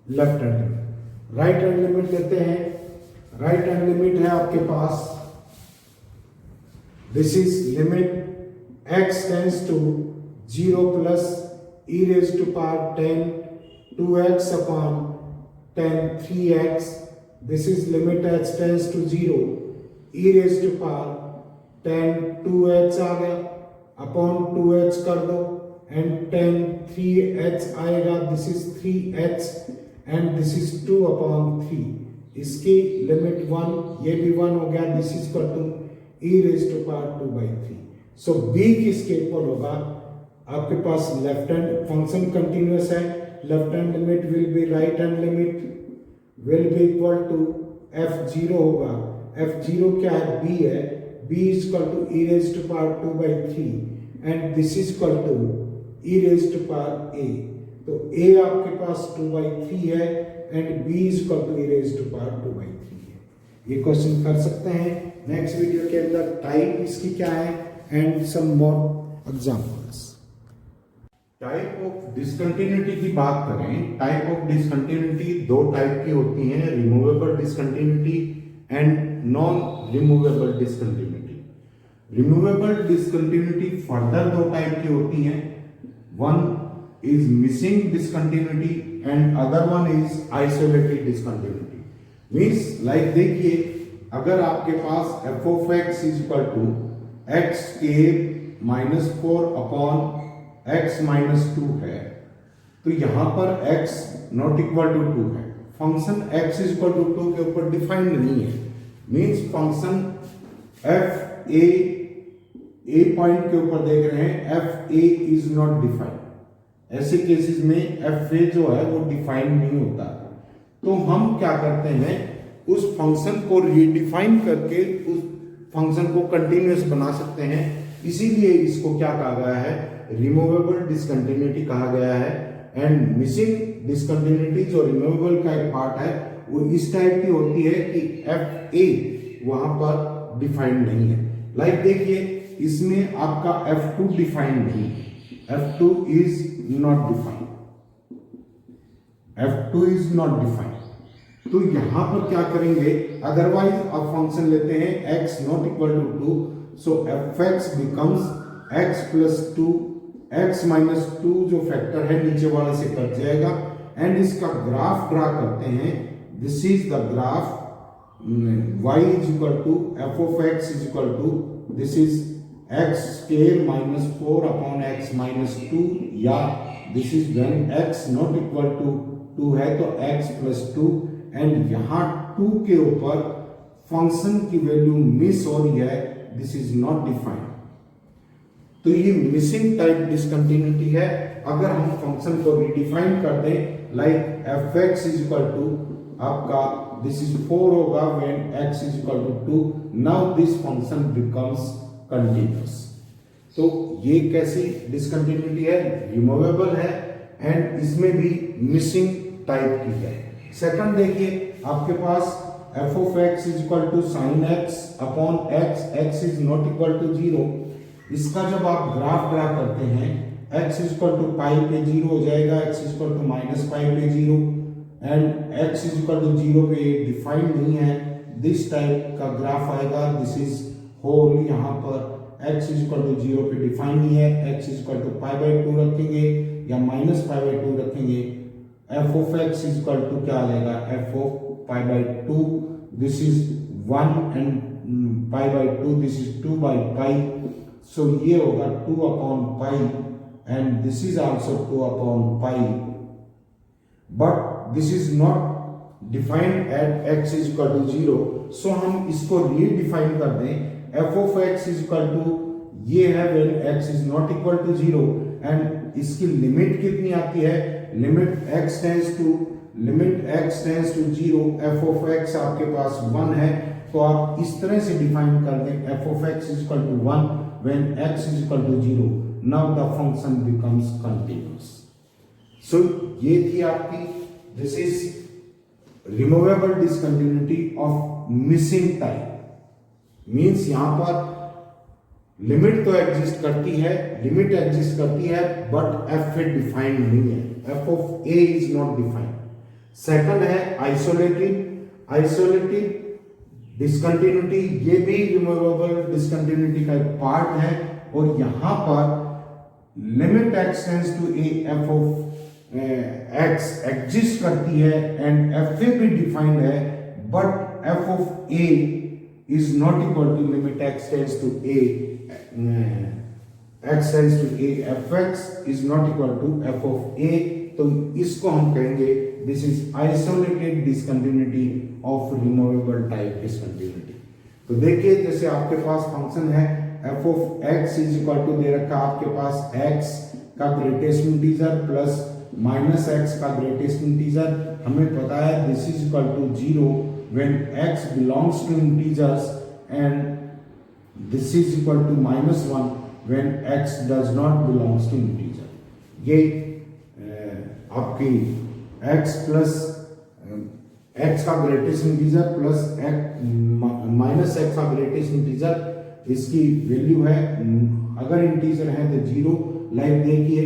left hand limit. Right hand limit लेते हैं, राइट हैंड लिमिट है आपके पास, this is limit x tends to 0 plus e raise to power 10 2x upon 10 3x, this is limit h tends to 0 e raised to power 10 2h आ गया upon 2h कर दो and 10 3h आएगा, this is 3h and this is 2 upon 3, इसकी limit 1, ये भी 1 हो गया, this is equal to e raised to power 2 by 3। so b किसके इक्वल होगा आपके पास, लेफ्ट हैंड फंक्शन कंटिन्यूअस है, left hand limit will be right hand limit will be equal to f0 होगा, f0 क्या है b है, b is equal to e raise to power 2 by 3 and this is equal to e raise to power a, तो a आपके पास 2 by 3 है and b is equal to e raise to power 2 by 3 है। ये question कर सकते हैं next video के अंदर, टाइप इसकी क्या है and some more examples. Type of discontinuity की बात करें, टाइप ऑफ डिसकंटिन्यूटी दो टाइप की होती हैं, removable discontinuity and non removable discontinuity. Removable discontinuity further दो टाइप की होती हैं, one is missing discontinuity and other one is isolated discontinuity. Means like देखिए, अगर आपके पास f of x is equal to x के -4 अपॉन x माइनस 2 है, तो यहां पर x नॉट इक्वल टू 2 है, function x is equal to 2 के ऊपर डिफाइंड नहीं है, means function f a point के ऊपर देख रहे हैं, f a is not defined. ऐसे केसेस में f a जो है वो डिफाइंड नहीं होता, तो हम क्या करते हैं, उस फंक्शन को रीडिफाइन करके उस फंक्शन को कंटिन्यूअस बना सकते हैं, इसीलिए इसको क्या कहा गया है, रिमूवेबल डिसकंटिन्यूटी कहा गया है। एंड मिसिंग डिसकंटिन्यूटी जो रिमूवेबल का एक पार्ट है वो इस टाइप की होती है कि एफ ए वहां पर डिफाइंड नहीं है। लाइक देखिए इसमें आपका F2 डिफाइंड नहीं है, F2 is not defined, F2 is not defined. तो यहां पर क्या करेंगे, अदरवाइज आप फंक्शन लेते हैं x not equal to 2, so fx becomes x plus 2, x minus 2 जो फैक्टर है नीचे वाले से कट जाएगा एंड इसका ग्राफ ड्रा करते हैं। This is the graph y is equal to f of x is equal to this is x square minus 4 upon x minus 2, या this is when x not equal to 2 है तो x plus 2 and यहां 2 के ऊपर function की value miss हो रही है, दिस इज नॉट डिफाइंड। तो ये मिसिंग टाइप डिसकंटिन्यूटी है। अगर हम फंक्शन को रिडिफाइन कर दें like fx is equal to आपका दिस इज 4 होगा when x is equal to 2, now this function becomes continuous. तो ये कैसी डिसकंटिन्यूटी है, रिमूवेबल है एंड इसमें भी मिसिंग टाइप की है। सेकंड देखिए आपके पास f of x is equal to sine x upon x, x is not equal to 0। इसका जब आप ग्राफ ड्रा करते हैं x is equal to pi पे 0 हो जाएगा, x is equal to minus pi पे 0 and x is equal to 0 पे डिफाइंड नहीं है, दिस टाइप का ग्राफ आएगा। दिस इज होल, यहाँ पर x इज इक्वल टू 0 पे डिफाइंड नहीं है, x is equal to pi by 2 रखेंगे या माइनस पाई बाई 2 रखेंगे, f of x is equal to क्या आ जाएगा, f of pi by 2, this is 1 and pi by 2, this is 2 by pi, so ये होगा 2 upon pi and this is also 2 upon pi, but this is not defined at x is equal to 0, so हम इसको redefine कर दें। f of x is equal to ये है when x is not equal to 0 and इसकी limit कितनी आती है, limit x tends to 0, f of x आपके पास 1 है, तो आप इस तरह से डिफाइन कर दें f of x is equal to 1 when x is equal to 0, now the function becomes continuous. So ये थी आपकी, this is removable discontinuity of missing type. Means यहां पर लिमिट तो एग्जिस्ट करती है बट एफ ए डिफाइंड नहीं है, F of A is not defined. Second है आइसोलेटेड डिसकंटिन्यूटी, ये भी रिमूवेबल डिसकंटिन्यूटी का एक पार्ट है और यहां पर limit x tends to A, F of x exist करती है एंड एफ ए भी डिफाइंड है, but F of A is not equal to limit x tends to a, x tends to a, fx is not equal to f of a, तो इसको हम कहेंगे this is isolated discontinuity of removable type discontinuity. तो देखिए जैसे आपके पास function है f of x is equal to दे रखा आपके पास x का greatest integer plus minus x का ग्रेटेस्ट इंटीजर, हमें पता है this is equal to 0 when x belongs to integers and this is equal to -1 when x does not belongs to integer। ये आपकी x प्लस x का greatest integer plus minus x का greatest integer, इसकी value है, अगर integer है तो 0। Like देखिए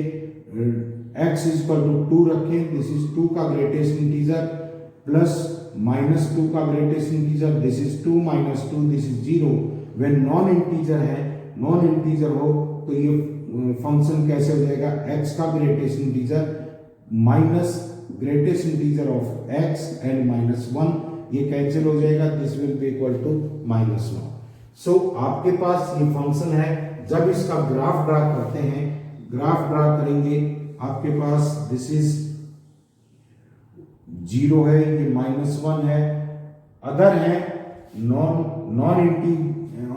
x इज इक्वल टू 2 रखें, दिस इज 2 का ग्रेटेस्ट इंटीजर प्लस -2 का greatest integer, this is 2 - 2, this is 0। when non integer हो तो ये फंक्शन कैसे हो जाएगा, x का greatest integer minus greatest integer of x and -1, ये कैंसिल हो जाएगा, this will be equal to -1। So आपके पास ये फंक्शन है, जब इसका ग्राफ ड्रा करते हैं, ग्राफ ड्रा करेंगे आपके पास दिस इज 0 है, ये -1 है, अदर है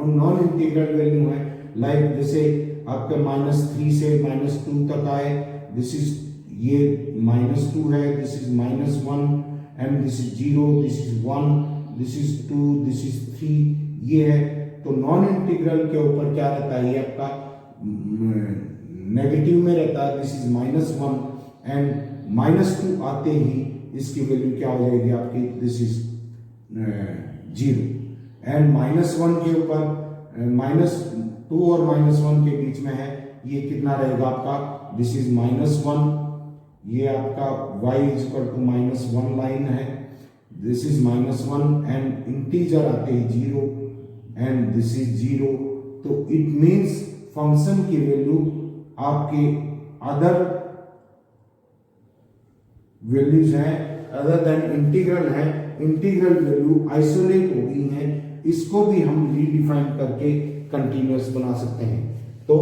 नॉन इंटीग्रल वैल्यू है, लाइक जैसे आपके -3 से -2 तक आए, दिस इज ये -2 है, this is -1 and this is 0, this is 1, this is 2, this is 3, ये है। तो नॉन इंटीग्रल के ऊपर क्या रहता है, ये आपका नेगेटिव में रहता है, दिस इज -1 एंड -2 आते ही इसकी वैल्यू क्या हो जाएगी आपकी, दिस इज 0। एंड -1 के ऊपर -2 और -1 के बीच में है, ये कितना रहेगा आपका, दिस इज -1। ये आपका y is equal to -1 line है, दिस इज -1 एंड इंटीजर आते हैं 0 एंड दिस इज 0। तो इट मींस फंक्शन की वैल्यू आपके अदर वैल्यूज हैं अदर देन इंटीग्रल है, इंटीग्रल वैल्यू आइसोलेट हो गई है, इसको भी हम रीडिफाइन करके कंटिन्यूअस बना सकते हैं। तो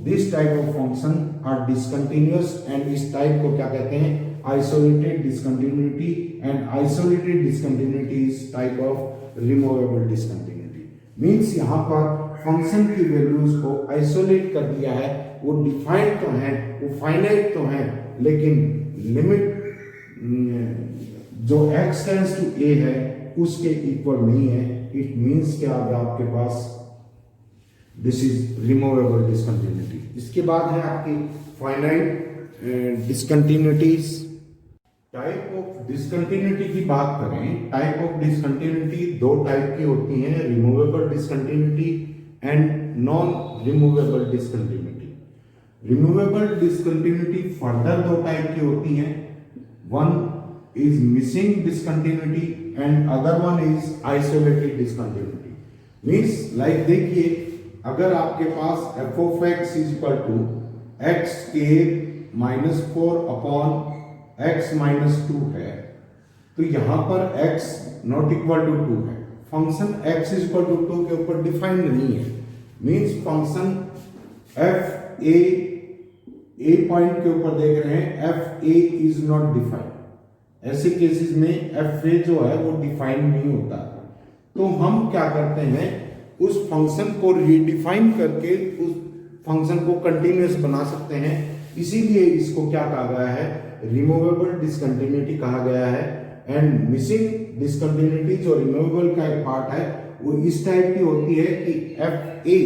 this type of function are discontinuous and इस टाइप को क्या कहते हैं, isolated discontinuity and isolated discontinuity is type of removable discontinuity. Means यहाँ पर फंक्शन की वैल्यूज को आइसोलेट कर दिया है, वो डिफाइंड तो है, वो फाइनाइट तो है, लेकिन लिमिट जो x टेंड्स टू a है उसके इक्वल नहीं है। इट मींस क्या आ गया आपके पास, दिस इज रिमूवेबल डिसकंटिन्यूटी। इसके बाद है आपकी finite discontinuities. Type of discontinuity की बात करें, टाइप ऑफ डिसकंटिन्यूटी दो टाइप की होती हैं, removable discontinuity and non removable discontinuity. Removable discontinuity further दो टाइप की होती हैं, one is missing discontinuity and other one is isolated discontinuity। means like देखिए, अगर आपके पास f of x is equal to x k minus 4 upon x minus 2 है, तो यहां पर x not equal to 2 है, function x is equal to 2 के ऊपर डिफाइंड नहीं है। Means function f a point के ऊपर देख रहे हैं, F a is not defined. ऐसे केसेस में एफ ए जो है वो डिफाइंड नहीं होता, तो हम क्या करते हैं, उस फंक्शन को रीडिफाइन करके उस फंक्शन को कंटिन्यूअस बना सकते हैं। इसीलिए इसको क्या कहा गया है, रिमूवेबल डिसकंटिन्यूटी कहा गया है। एंड मिसिंग डिसकंटिन्यूटी जो रिमूवेबल का एक पार्ट है वो इस टाइप की होती है कि एफ ए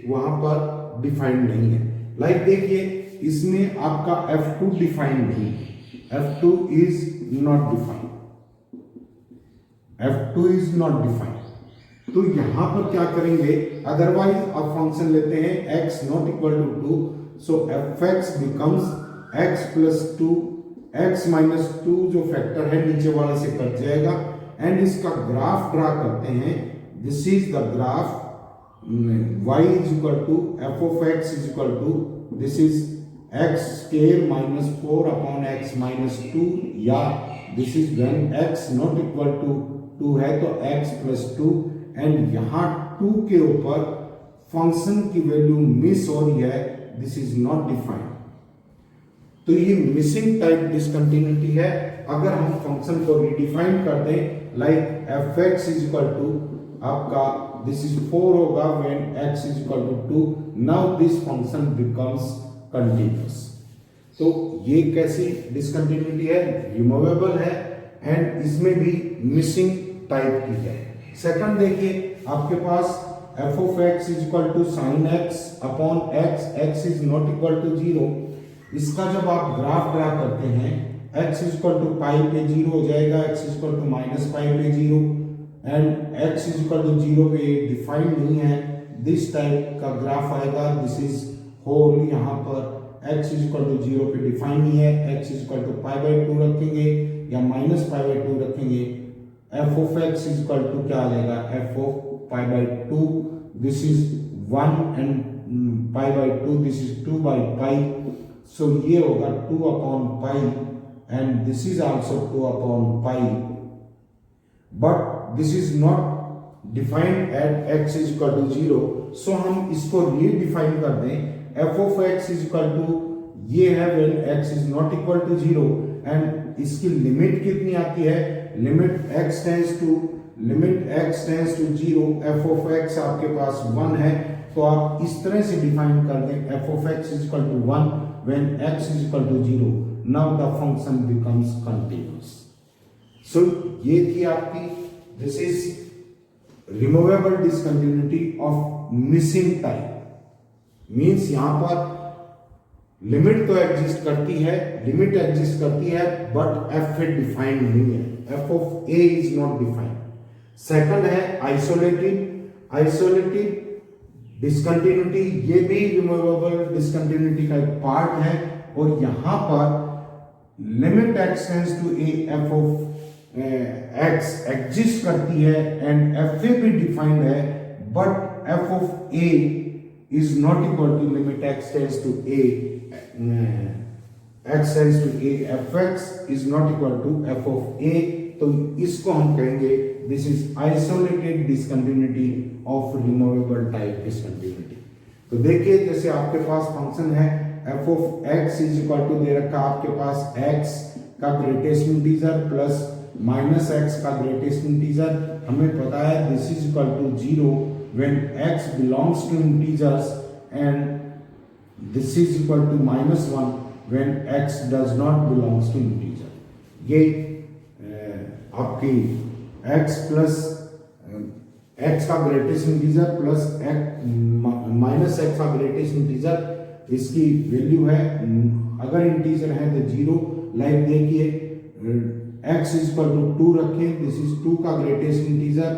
वहां पर डिफाइंड नहीं है। लाइक देखिए, इसमें आपका F2 डिफाइंड नहीं है, F2 is not defined, F2 is not defined. तो यहां पर क्या करेंगे, अदरवाइज आप फंक्शन लेते हैं x not equal to 2, so fx becomes x plus 2, x minus 2 जो फैक्टर है नीचे वाले से कट जाएगा एंड इसका ग्राफ ड्रा करते हैं। This is the graph y is equal to f of x is equal to this is x square minus 4 upon x minus 2, या this is when x not equal to 2 है तो x plus 2 and यहां 2 के ऊपर function की value miss हो रही है, दिस इज नॉट डिफाइंड। तो ये मिसिंग टाइप डिसकंटिन्यूटी है। अगर हम फंक्शन को रिडिफाइन कर दें, like fx is equal to आपका दिस इज 4 होगा when x is equal to 2, now this function becomes continuous. तो ये कैसी डिसकंटिन्यूटी है, रिमूवेबल है एंड इसमें भी मिसिंग टाइप की है। सेकंड देखिए, आपके पास f of x is equal to sine x upon x, x is not equal to 0। इसका जब आप ग्राफ ड्रा करते हैं, x is equal to pi पे 0 हो जाएगा, x is equal to minus pi पे 0 and x is equal to 0 पे डिफाइंड नहीं है, दिस टाइप का ग्राफ आएगा। दिस इज होल, यहाँ पर x इज इक्वल टू 0 पे डिफाइन नहीं है, x is equal to pi by 2 रखेंगे या माइनस पाई बाई 2 रखेंगे, f of x is equal to क्या आ जाएगा, f of pi by 2, this is 1 and pi by 2 this is 2 by pi, so ये होगा 2 upon pi and this is also 2 upon pi, but this is not defined at x is equal to 0, so हम इसको redefine कर दें। f of x is equal to ये है when x is not equal to 0 and इसकी limit कितनी आती है, limit x tends to 0, f of x आपके पास 1 है, तो आप इस तरह से डिफाइन कर दें f of x is equal to 1 when x is equal to 0, now the function becomes continuous. So ये थी आपकी, this is removable discontinuity of missing type. Means यहां पर लिमिट तो एग्जिस्ट करती है, लिमिट एग्जिस्ट करती है, बट एफ डिफाइंड नहीं है, F of A is not defined. Second है आइसोलेटेड, आइसोलेटेड डिसकंटिन्यूटी, ये भी रिमूवेबल डिसकंटिन्यूटी का एक पार्ट है, और यहां पर limit x tends to A F of x exist करती है एंड एफ ए भी डिफाइंड है, but F of A is not equal to limit x tends to A X tends to A F x is not equal to F of A. तो इसको हम कहेंगे this is isolated discontinuity of removable type discontinuity. तो देखिए जैसे आपके पास function है F of x is equal to दे रखा आपके पास एक्स का greatest integer plus minus x का ग्रेटेस्ट इंटीजर, हमें पता है this is equal to 0 when x belongs to integers and this is equal to -1 when x does not belongs to integer. ये आपकी x प्लस x का greatest integer plus minus x का greatest integer, इसकी value है, अगर integer है तो 0। Like देखिए x इज इक्वल टू 2 रखें, दिस इज 2 का ग्रेटेस्ट इंटीजर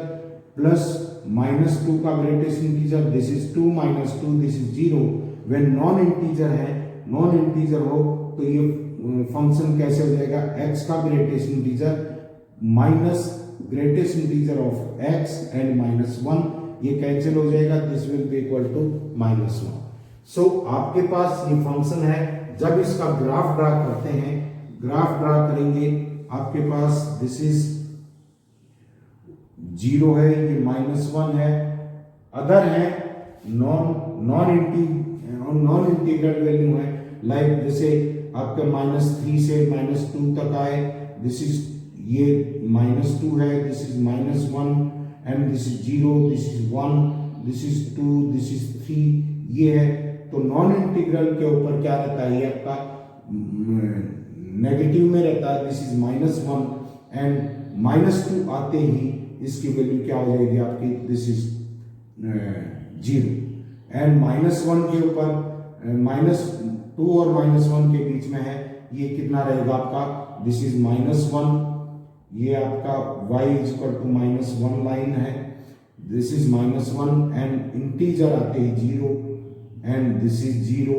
प्लस -2 का greatest integer, this is 2 -2, this is 0। When non integer है, नॉन इंटीजर हो तो ये फंक्शन कैसे हो जाएगा, x का greatest integer minus greatest integer of x and -1, ये कैंसिल हो जाएगा, this will be equal to -1। So आपके पास ये फंक्शन है, जब इसका ग्राफ ड्रा करते हैं, ग्राफ ड्रा करेंगे आपके पास दिस इज 0 है, ये -1 है, अदर है नॉन इंटीग्रल वैल्यू है, लाइक जैसे आपके -3 से -2 तक आए, दिस इज ये -2 है, this is -1 and this is 0, this is 1, this is 2, this is 3, ये है। तो नॉन इंटीग्रल के ऊपर क्या रहता है, ये आपका नेगेटिव में रहता है, दिस इज -1 एंड -2 आते ही इसकी वैल्यू क्या हो जाएगी आपकी, दिस इज 0 एंड -1 के ऊपर -2 और -1 के बीच में है, ये कितना रहेगा आपका, दिस इज -1, ये आपका y is equal to -1 line है, दिस इज -1 एंड इंटीजर आते ही 0 एंड दिस इज 0।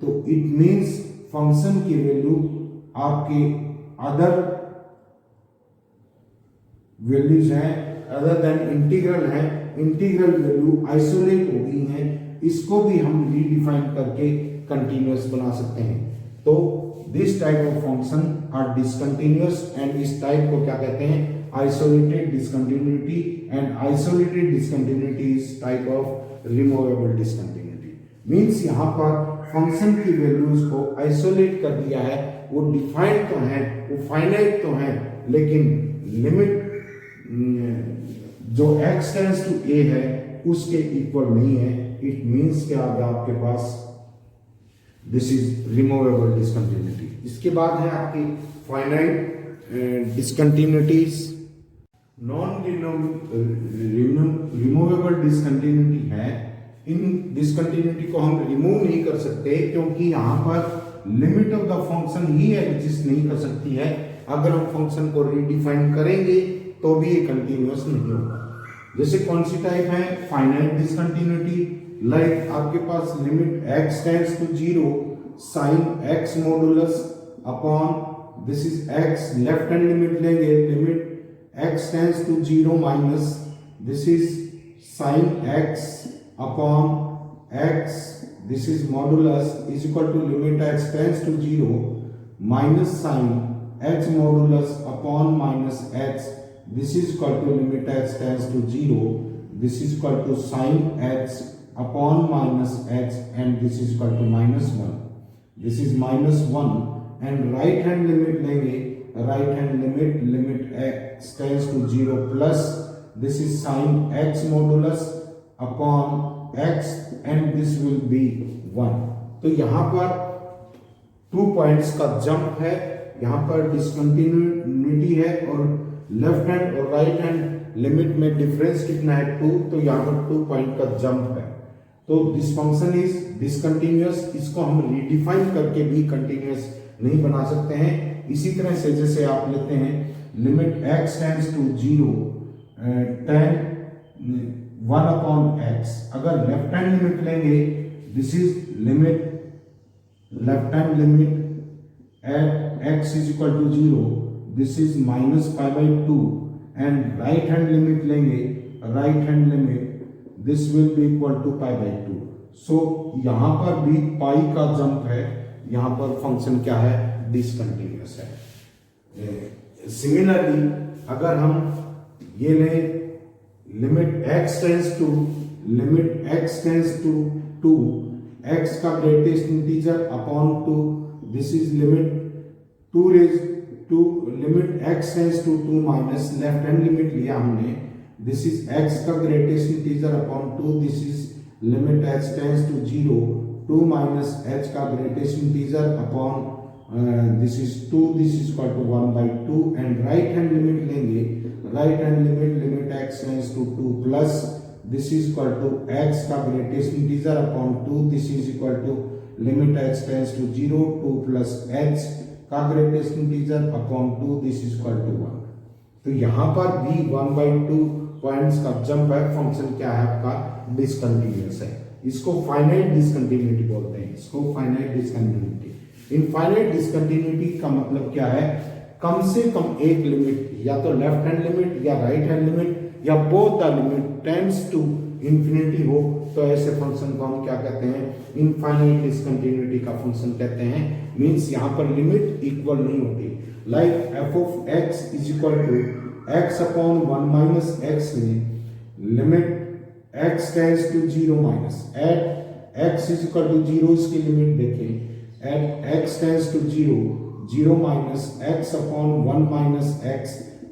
तो इट मींस फंक्शन की वैल्यू आपके अदर वैल्यूज हैं अदर देन इंटीग्रल है, इंटीग्रल वैल्यू आइसोलेट हो गई हैं, इसको भी हम रीडिफाइन करके कंटिन्यूअस बना सकते हैं। तो this type of function are discontinuous and इस टाइप को क्या कहते हैं, isolated discontinuity, and isolated discontinuity is type of removable discontinuity. Means यहाँ पर फंक्शन की वैल्यूज को आइसोलेट कर दिया है, वो डिफाइंड तो है, वो फाइनाइट तो है, लेकिन लिमिट जो x टेंड्स टू a है उसके इक्वल नहीं है। इट मींस क्या आ गया आपके पास, दिस इज रिमूवेबल डिसकंटिन्यूटी। इसके बाद है आपकी finite discontinuities. Non removable discontinuity है, इन डिसकंटिन्यूटी को हम रिमूव नहीं कर सकते क्योंकि यहाँ पर limit of the function he exist नहीं कर सकती है। अगर हम फंक्शन को रीडिफाइन करेंगे तो भी ये कंटिन्यूअस नहीं होगा। जैसे कौन सी टाइप है, फाइनाइट डिसकंटिन्यूटी, लाइक आपके पास limit x tends to 0 sine x modulus upon this is x, left hand limit लेंगे, limit x tends to 0 minus this is sine x upon x, this is modulus is equal to limit x tends to 0 minus sine x modulus upon minus x, this is equal to limit x tends to 0, this is equal to sin x upon minus x, and this is equal to -1, this is -1, and right hand limit लेंगे, right hand limit x tends to 0 plus this is sin x modulus upon x, and this will be 1। तो यहाँ पर 2 points का jump है, यहाँ पर discontinuity है और लेफ्ट हैंड और राइट हैंड लिमिट में डिफरेंस कितना है 2, तो यहाँ पर 2 पॉइंट का जंप है। तो दिस फंक्शन इज डिसकंटिन्यूअस। इसको हम रिडिफाइन करके भी कंटिन्यूअस नहीं बना सकते हैं। इसी तरह से जैसे आप लेते हैं limit x tends to 0 tan 1 upon x, अगर लेफ्ट हैंड लिमिट लेंगे this is limit left hand limit at x is equal to 0, this is minus pi by 2, and right hand limit लेंगे, right hand limit this will be equal to pi by 2. so यहाँ पर भी पाई का jump है, यहाँ पर function क्या है, डिसकंटिन्यूअस है। सिमिलरली अगर हम ये लें limit x tends to 2, x का greatest integer upon 2, this is limit 2 raised to limit x tends to 2 minus left hand limit लिया हमने, दिस इज x का greatest integer upon 2, this is limit h tends to 0 2 minus h का greatest integer upon this is 2, this is equal to 1 by 2, and right hand limit लेंगे, right hand limit x tends to 2 plus this is equal to x का greatest integer upon 2, this is equal to limit h tends to 0 2 plus h का greatest integer upon 2, this is equal to 1। तो यहाँ पर भी 1 by 2 points का jump है, function क्या है आपका, डिसकंटिन्यूअस है। इसको फाइनाइट डिसकंटिन्यूटी बोलते हैं, इसको फाइनाइट डिसकंटिन्यूटी। इनफाइनाइट डिसकंटिन्यूटी का मतलब क्या है, कम से कम एक लिमिट, या तो लेफ्ट हैंड लिमिट या राइट हैंड लिमिट या both the limit tends to infinity हो, तो ऐसे फंक्शन को हम क्या कहते हैं, इनफाइनाइट डिसकंटिन्यूटी का फंक्शन कहते हैं। मींस यहाँ पर लिमिट इक्वल नहीं होती, like F of x is equal to X upon 1 minus X में limit x tends to 0 minus at x is equal to 0, इसकी लिमिट देखें, at X tends to 0 minus X upon 1 minus X,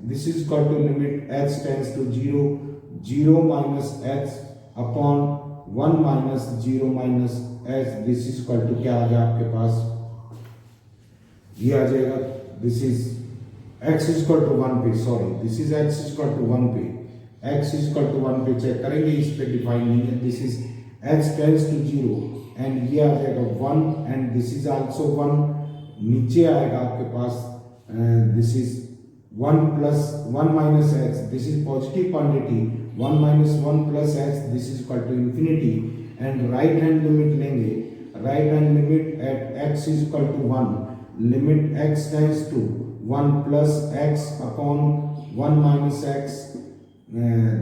this is equal to limit x tends to 0 minus X upon 1 minus 0 minus X, this is equal to क्या आ गया आपके पास, ये आ जाएगा, this is x is equal to 1 पे, sorry this is x is equal to 1 पे, x इज इक्वल टू 1 पे चेक करेंगे, इस पे डिफाइन नहीं है, this is x tends to 0 and ये आ जाएगा 1 एंड दिस इज आल्सो 1, नीचे आएगा आपके पास this is 1 plus 1 minus x, this is positive quantity, 1 minus 1 plus x, this is equal to infinity, and right hand limit लेंगे, right hand limit at x is equal to 1, limit x tends to 1 plus x upon 1 minus x,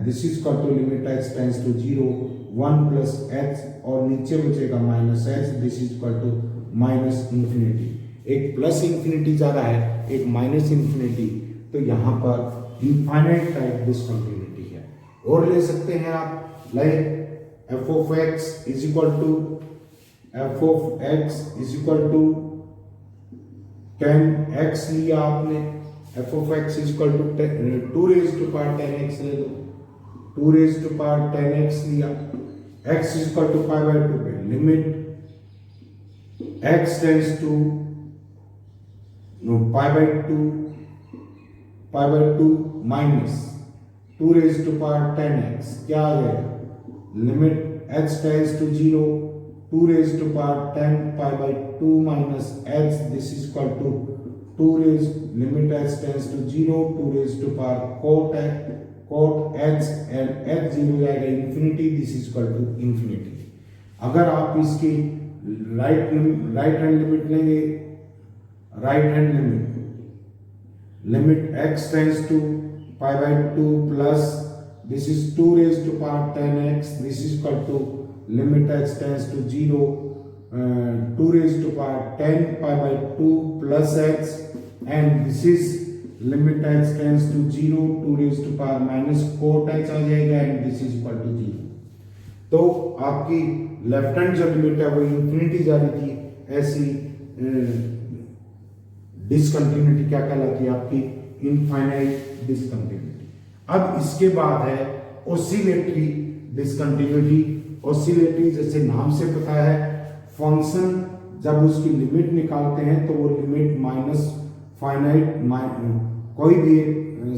this is equal to limit x tends to 0 1 plus x, और नीचे बचेगा minus x, this is equal to minus infinity. एक plus infinity जा रहा है, एक minus infinity, तो यहाँ पर इनफाइनाइट टाइप डिसकंटिन्यूटी है। और ले सकते हैं आप, like F of x is equal to tan x लिया आपने, f of x is equal to 2 raise to power tan x ले लो, 2 raise to power tan x लिया, x is equal to pi by 2 पे limit x tends to pi by 2 minus 2 raise to power tan x, क्या आ जाएगा, limit x tends to 0 2 raised to power 10 pi by 2 minus h, this is equal to 2 raised limit h tends to 0 2 raised to power cot h and h 0 जाएगा infinity, this is equal to infinity। अगर आप इसकी right hand limit लेंगे, right hand limit x tends to pi by 2 plus this is 2 raised to power 10x, this is equal to limit x tends to 0 2 raised to power 10 pi by 2 plus x, and this is limit x tends to 0 2 raised to power minus cot h आ जाएगा, and this is equal to 0। तो आपकी left hand जो limit है वो infinity जा रही थी, ऐसी डिसकंटिन्यूटी क्या कहलाती है आपकी, इनफाइनाइट डिसकंटिन्यूटी। अब इसके बाद है ऑसिलेटरी डिसकंटिन्यूटी। ऑसिलेटरी जैसे नाम से पता है, फंक्शन जब उसकी लिमिट निकालते हैं तो वो लिमिट माइनस फाइनाइट कोई भी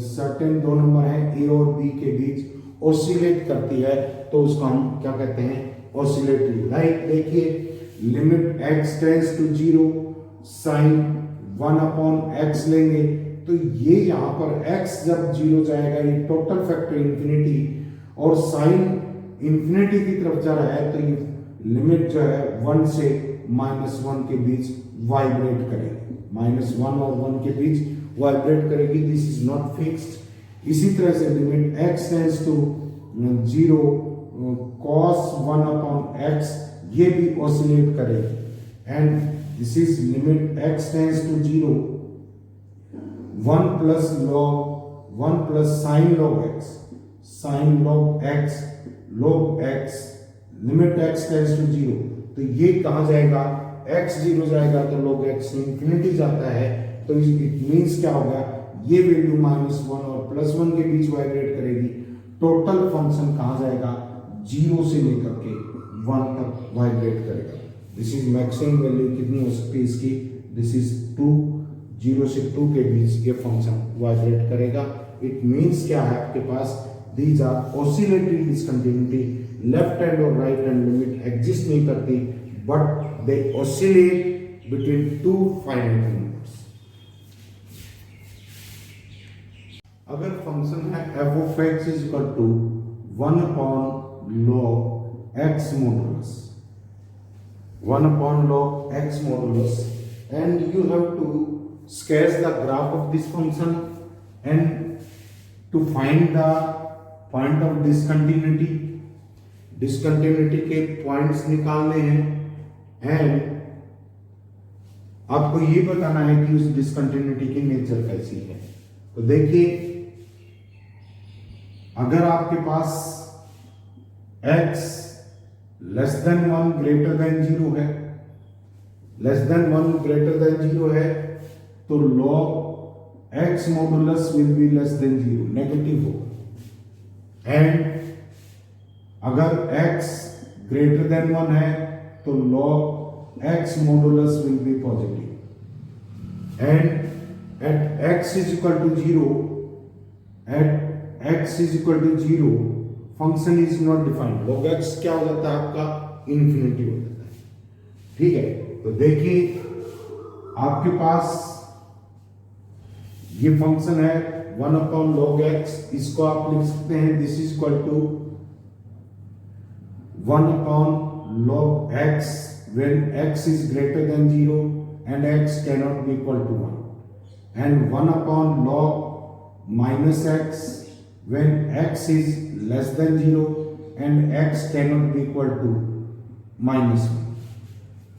सर्टेन दो नंबर है ए और बी के बीच ऑसिलेट करती है, तो उसको हम क्या कहते हैं, ऑसिलेटरी। लाइक देखिए, limit x tends to 0 sine 1/x लेंगे तो ये यहाँ पर x जब 0 जाएगा ये टोटल फैक्टर इंफिनिटी और साइन इंफिनिटी की तरफ जा रहा है तो ये लिमिट जो है 1 से -1 के बीच वाइब्रेट करेगी, -1 और 1 के बीच वाइब्रेट करेगी। This is not fixed. इसी तरह से limit x tends to 0 cos 1/x ये भी ऑसिलेट करेगी and this is limit x tends to 0 1 plus sine log x limit x tends to 0 तो ये कहाँ जाएगा, x 0 जाएगा तो log x इंफिनिटी जाता है तो इट मीन्स क्या होगा, ये वैल्यू -1 और +1 के बीच वाइब्रेट करेगी। टोटल फंक्शन कहाँ जाएगा, 0 से लेकर के 1 तक वाइब्रेट करेगा। दिस इज मैक्सिमम वैल्यू कितनी हो सकती है इसकी, दिस इज 2, 0 से 2 के बीच ये फंक्शन वाइब्रेट करेगा। इट मीन्स क्या है आपके पास, these are oscillatory discontinuity, left hand और राइट हैंड लिमिट एग्जिस्ट नहीं करती but they oscillate between two finite numbers. अगर फंक्शन है f of x is equal to 1/log x modulus, 1/log x modulus, and you have to sketch the graph of this function and to find the point of discontinuity, discontinuity के points निकालने हैं and आपको ये बताना है कि उस discontinuity की नेचर कैसी है। तो देखिए, अगर आपके पास x less than 1 greater than 0 है, लेस देन 1 ग्रेटर देन 0 है तो log x modulus will be less than 0, negative होगा। एंड अगर x ग्रेटर देन 1 है तो log x modulus will be positive. And at x is equal to 0, at x is equal to 0 function is not defined, log x क्या हो जाता है आपका, infinity हो जाता है। ठीक है, तो देखिए आपके पास ये फंक्शन है 1/log x, इसको आप लिख सकते हैं this is equal to 1/log x when x is greater than 0 and x cannot be equal to 1, and 1/log minus x when x is less than 0 and x cannot be equal to -1।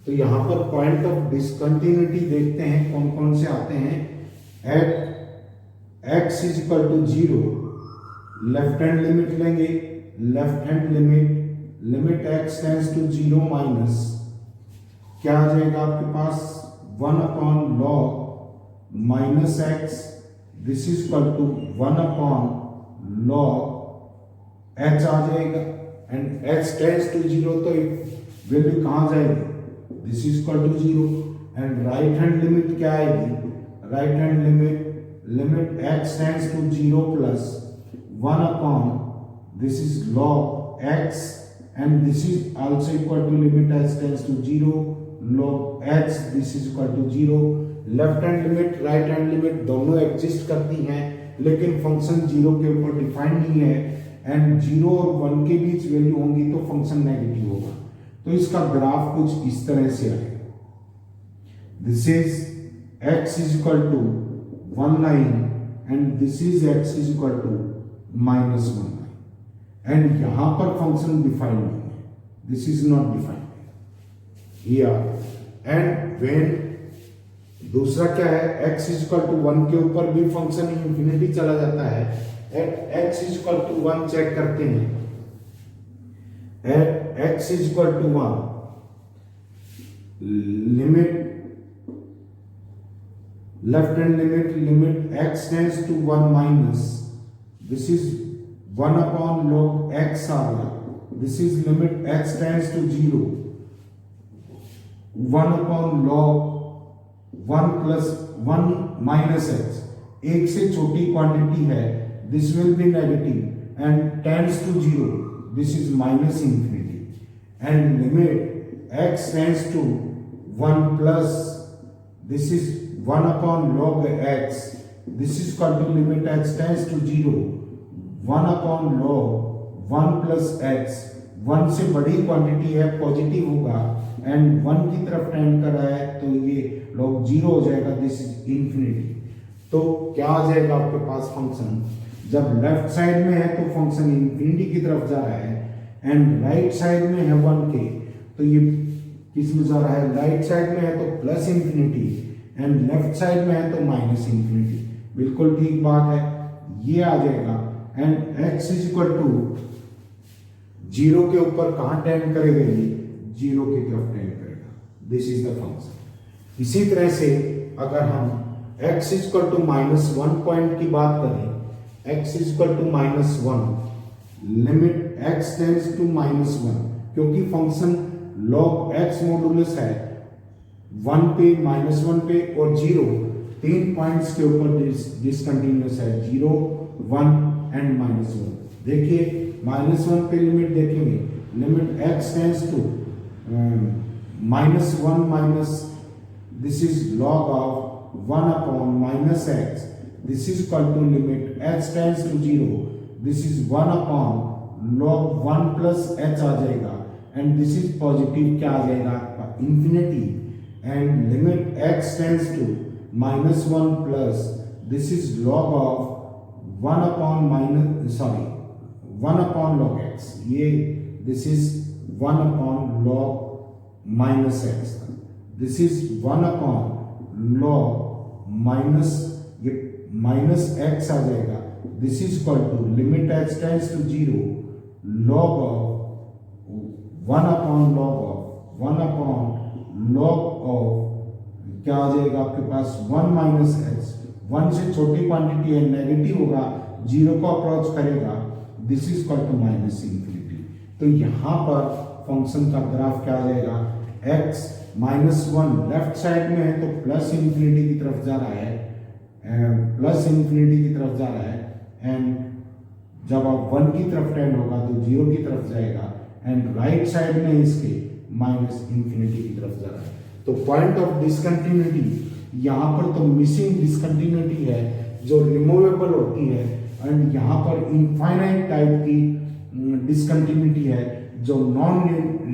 तो यहां पर point of discontinuity देखते हैं कौन कौन से आते हैं। At x is equal to 0 left hand limit लेंगे, left hand limit x tends to 0 minus क्या आ जाएगा आपके पास 1/log minus x, this is equal to 1/log h आ जाएगा एंड h टेंड्स टू 0 तो वैल्यू कहाँ जाएगी, this is equal to 0। And right hand limit क्या आएगी, right hand limit x tends to 0 plus 1/, this is log x and this is also equal to limit h tends to 0 log h, this is equal to 0। Left hand limit right hand limit दोनों exist करती हैं लेकिन function 0 के ऊपर defined नहीं है and 0 और 1 के बीच वैल्यू होंगी तो फंक्शन नेगेटिव होगा। तो इसका ग्राफ कुछ इस तरह से आएगा, this is x is equal to 1 line and this is x is equal to -1 line and यहां पर फंक्शन डिफाइंड नहीं है, this is not defined here. And when दूसरा क्या है, x इज इक्वल टू 1 के ऊपर भी फंक्शन इंफिनिटी चला जाता है। At x is equal to 1 check करते हैं, at x is equal to 1 limit left hand limit x tends to 1 minus this is 1/log x आ गया, this is limit x tends to 0 1/log 1 plus 1 minus x, एक से छोटी quantity है, this will be negative and tends to 0, this is minus infinity. and limit x tends to 1 plus, this is 1 upon log x, this is called to limit x tends to 0, 1 upon log 1 plus x, 1 से बड़ी quantity है positive होगा and 1 की तरफ tend कर रहा है तो ये log 0 हो जाएगा, दिस इज इंफिनिटी। तो क्या आ जाएगा आपके पास फंक्शन, जब लेफ्ट साइड में है तो फंक्शन इंफिनिटी की तरफ जा रहा है एंड राइट साइड में है 1 के, तो ये किस में जा रहा है, राइट साइड में है तो plus infinity and left side में है तो माइनस इंफिनिटी। बिल्कुल ठीक बात है, ये आ जाएगा and x is equal to 0 के ऊपर कहां टेंड करेगा, ये 0 की तरफ टेंड करेगा, दिस इज द फंक्शन। इसी तरह से अगर हम x is equal to -1 point की बात करें, x is equal to -1 limit x tends to -1, क्योंकि फंक्शन log x मॉडुलस है 1 पे, -1 पे और 0, 3 पॉइंट्स के ऊपर डिसकंटिन्यूअस है, 0, 1 एंड -1। देखिए -1 पे लिमिट देखेंगे, limit x tends to -1 minus, this is log of 1 upon minus x, this is equal to limit x tends to 0, this is 1 upon log 1 plus h आ जाएगा एंड दिस इज पॉजिटिव, क्या आ जाएगा आपका infinity and limit x tends to -1 plus, this is log of 1 upon log x, ये this is 1 upon log minus x, this is 1 upon log minus, ये minus x आ जाएगा, this is equal to limit x tends to 0 log of 1 upon log of क्या आ जाएगा आपके पास 1 minus x, 1 से छोटी क्वांटिटी है, नेगेटिव होगा, 0 को अप्रोच करेगा, this is equal to minus infinity. तो यहाँ पर फंक्शन का ग्राफ क्या आ जाएगा, x -1 लेफ्ट साइड में है तो प्लस इंफिनिटी की तरफ जा रहा है, प्लस इंफिनिटी की तरफ जा रहा है एंड जब आप 1 की तरफ टेंड होगा तो 0 की तरफ जाएगा एंड राइट साइड में इसके माइनस इंफिनिटी की तरफ जा रहा है। तो पॉइंट ऑफ डिसकंटिन्यूटी यहाँ पर तो मिसिंग डिसकंटिन्यूटी है जो रिमूवेबल होती है एंड यहाँ पर इनफाइनाइट टाइप की डिसकंटिन्यूटी है जो नॉन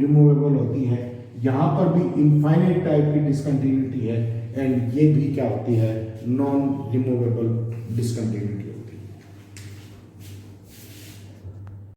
रिमूवेबल होती है, यहाँ पर भी इनफाइनाइट टाइप की डिसकंटिन्यूटी है एंड ये भी क्या होती है, नॉन रिमूवेबल डिसकंटिन्यूटी।